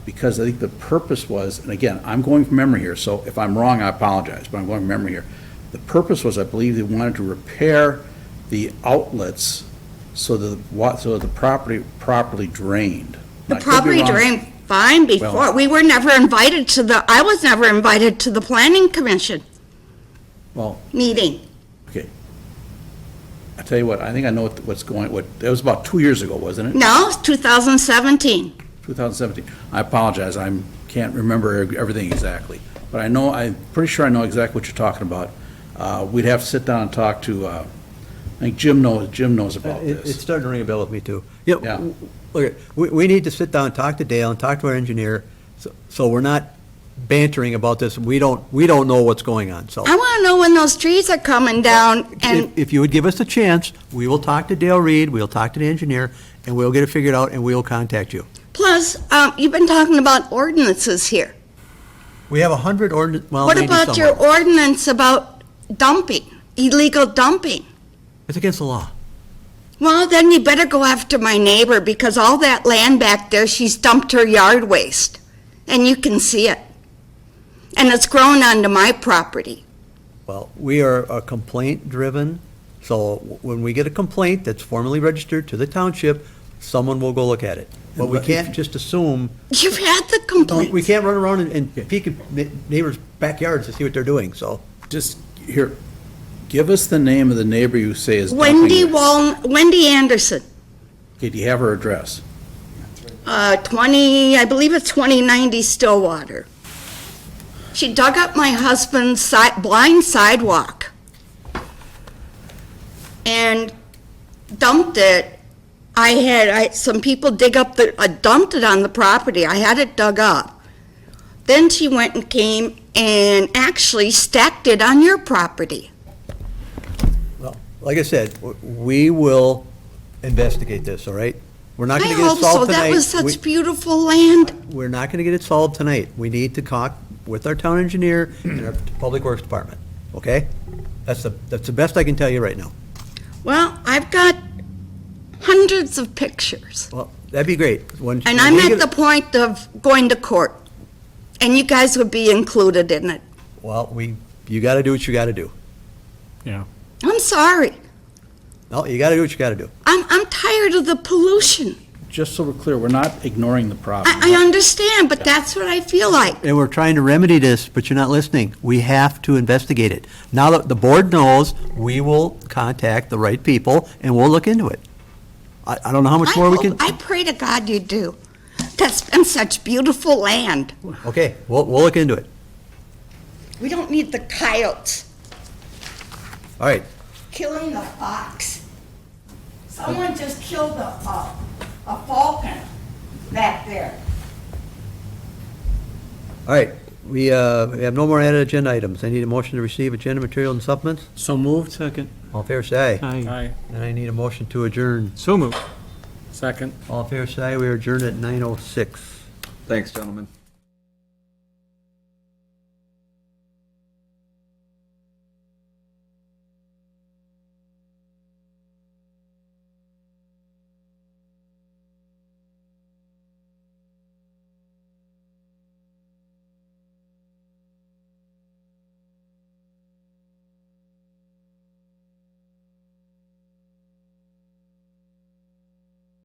Because I think the purpose was, and again, I'm going from memory here, so if I'm wrong, I apologize, but I'm going from memory here. The purpose was, I believe, they wanted to repair the outlets so that the property properly drained. The I could be property wrong. drained fine before. Well- We were never invited I was never invited to the planning commission Well, meeting. okay. I tell you what, I think I know what's going, that was about 2 years ago, wasn't it? No, it's 2017. 2017. I apologize, I can't remember everything exactly. But I'm pretty sure I know exactly what you're talking about. We'd have to sit down and talk to, I think Jim knows about It's this. starting to ring a bell with me, too. Yeah. Look, we need to sit down, talk to Dale, and talk to our engineer, so we're not bantering about this. We don't know what's going on, so. I want to know when those trees are coming down, and If you would give us a chance, we will talk to Dale Reed, we'll talk to the engineer, and we'll get it figured out, and we'll contact you. plus, you've been talking about ordinances here. We have 100 ordinance, well, What maybe about your somewhere. ordinance about dumping, illegal dumping? It's against the law. Well, then you better go after my neighbor, because all that land back there, she's dumped her yard waste, and you can see it. And it's grown onto my property. Well, we are a complaint-driven So when we get a complaint that's formally registered to the township, someone will go look at it. But we can't just assume, You've had the complaint. we can't run around and peek at neighbors' backyards to see what they're doing, so. Just, here, give us the name of the neighbor you say is dumping it. Wendy Anderson, Okay, do you have her address? 20, I believe it's 2090 Stillwater. She dug up my husband's blind sidewalk and dumped it. Some people dumped it on the property. I had it dug up. Then she went and came and actually stacked it on your property. Well, like I said, we will investigate this, all right? We're not I gonna get it hope so. solved tonight. That was such beautiful land. We're not gonna get it solved tonight. We need to talk with our town engineer and our public works department, okay? That's the best I can tell you right now. Well, I've got hundreds of pictures. Well, that'd be great. And I'm at the point of going to court, and you guys would be included in it. Well, you gotta do what you gotta do. Yeah. I'm sorry. No, you gotta do what you gotta do. I'm tired of the pollution. Just so we're clear, we're not ignoring the problem. I understand, but that's what I feel like. And we're trying to remedy this, but you're not listening. We have to investigate it. Now that the board knows, we will contact the right people and we'll look into it. I don't know how much more we can. I pray to God you do. That's been such beautiful land. Okay, we'll look into it. We don't need the coyotes All right. killing the fox. Someone just killed a falcon back there. All right, we have no more added agenda items. I need a motion to receive agenda material and supplements. So moved? Second. All in favor, say aye. Aye. And I need a motion to adjourn. So moved. Second. All in favor, say aye. We are adjourned at 9:06. Thanks, gentlemen.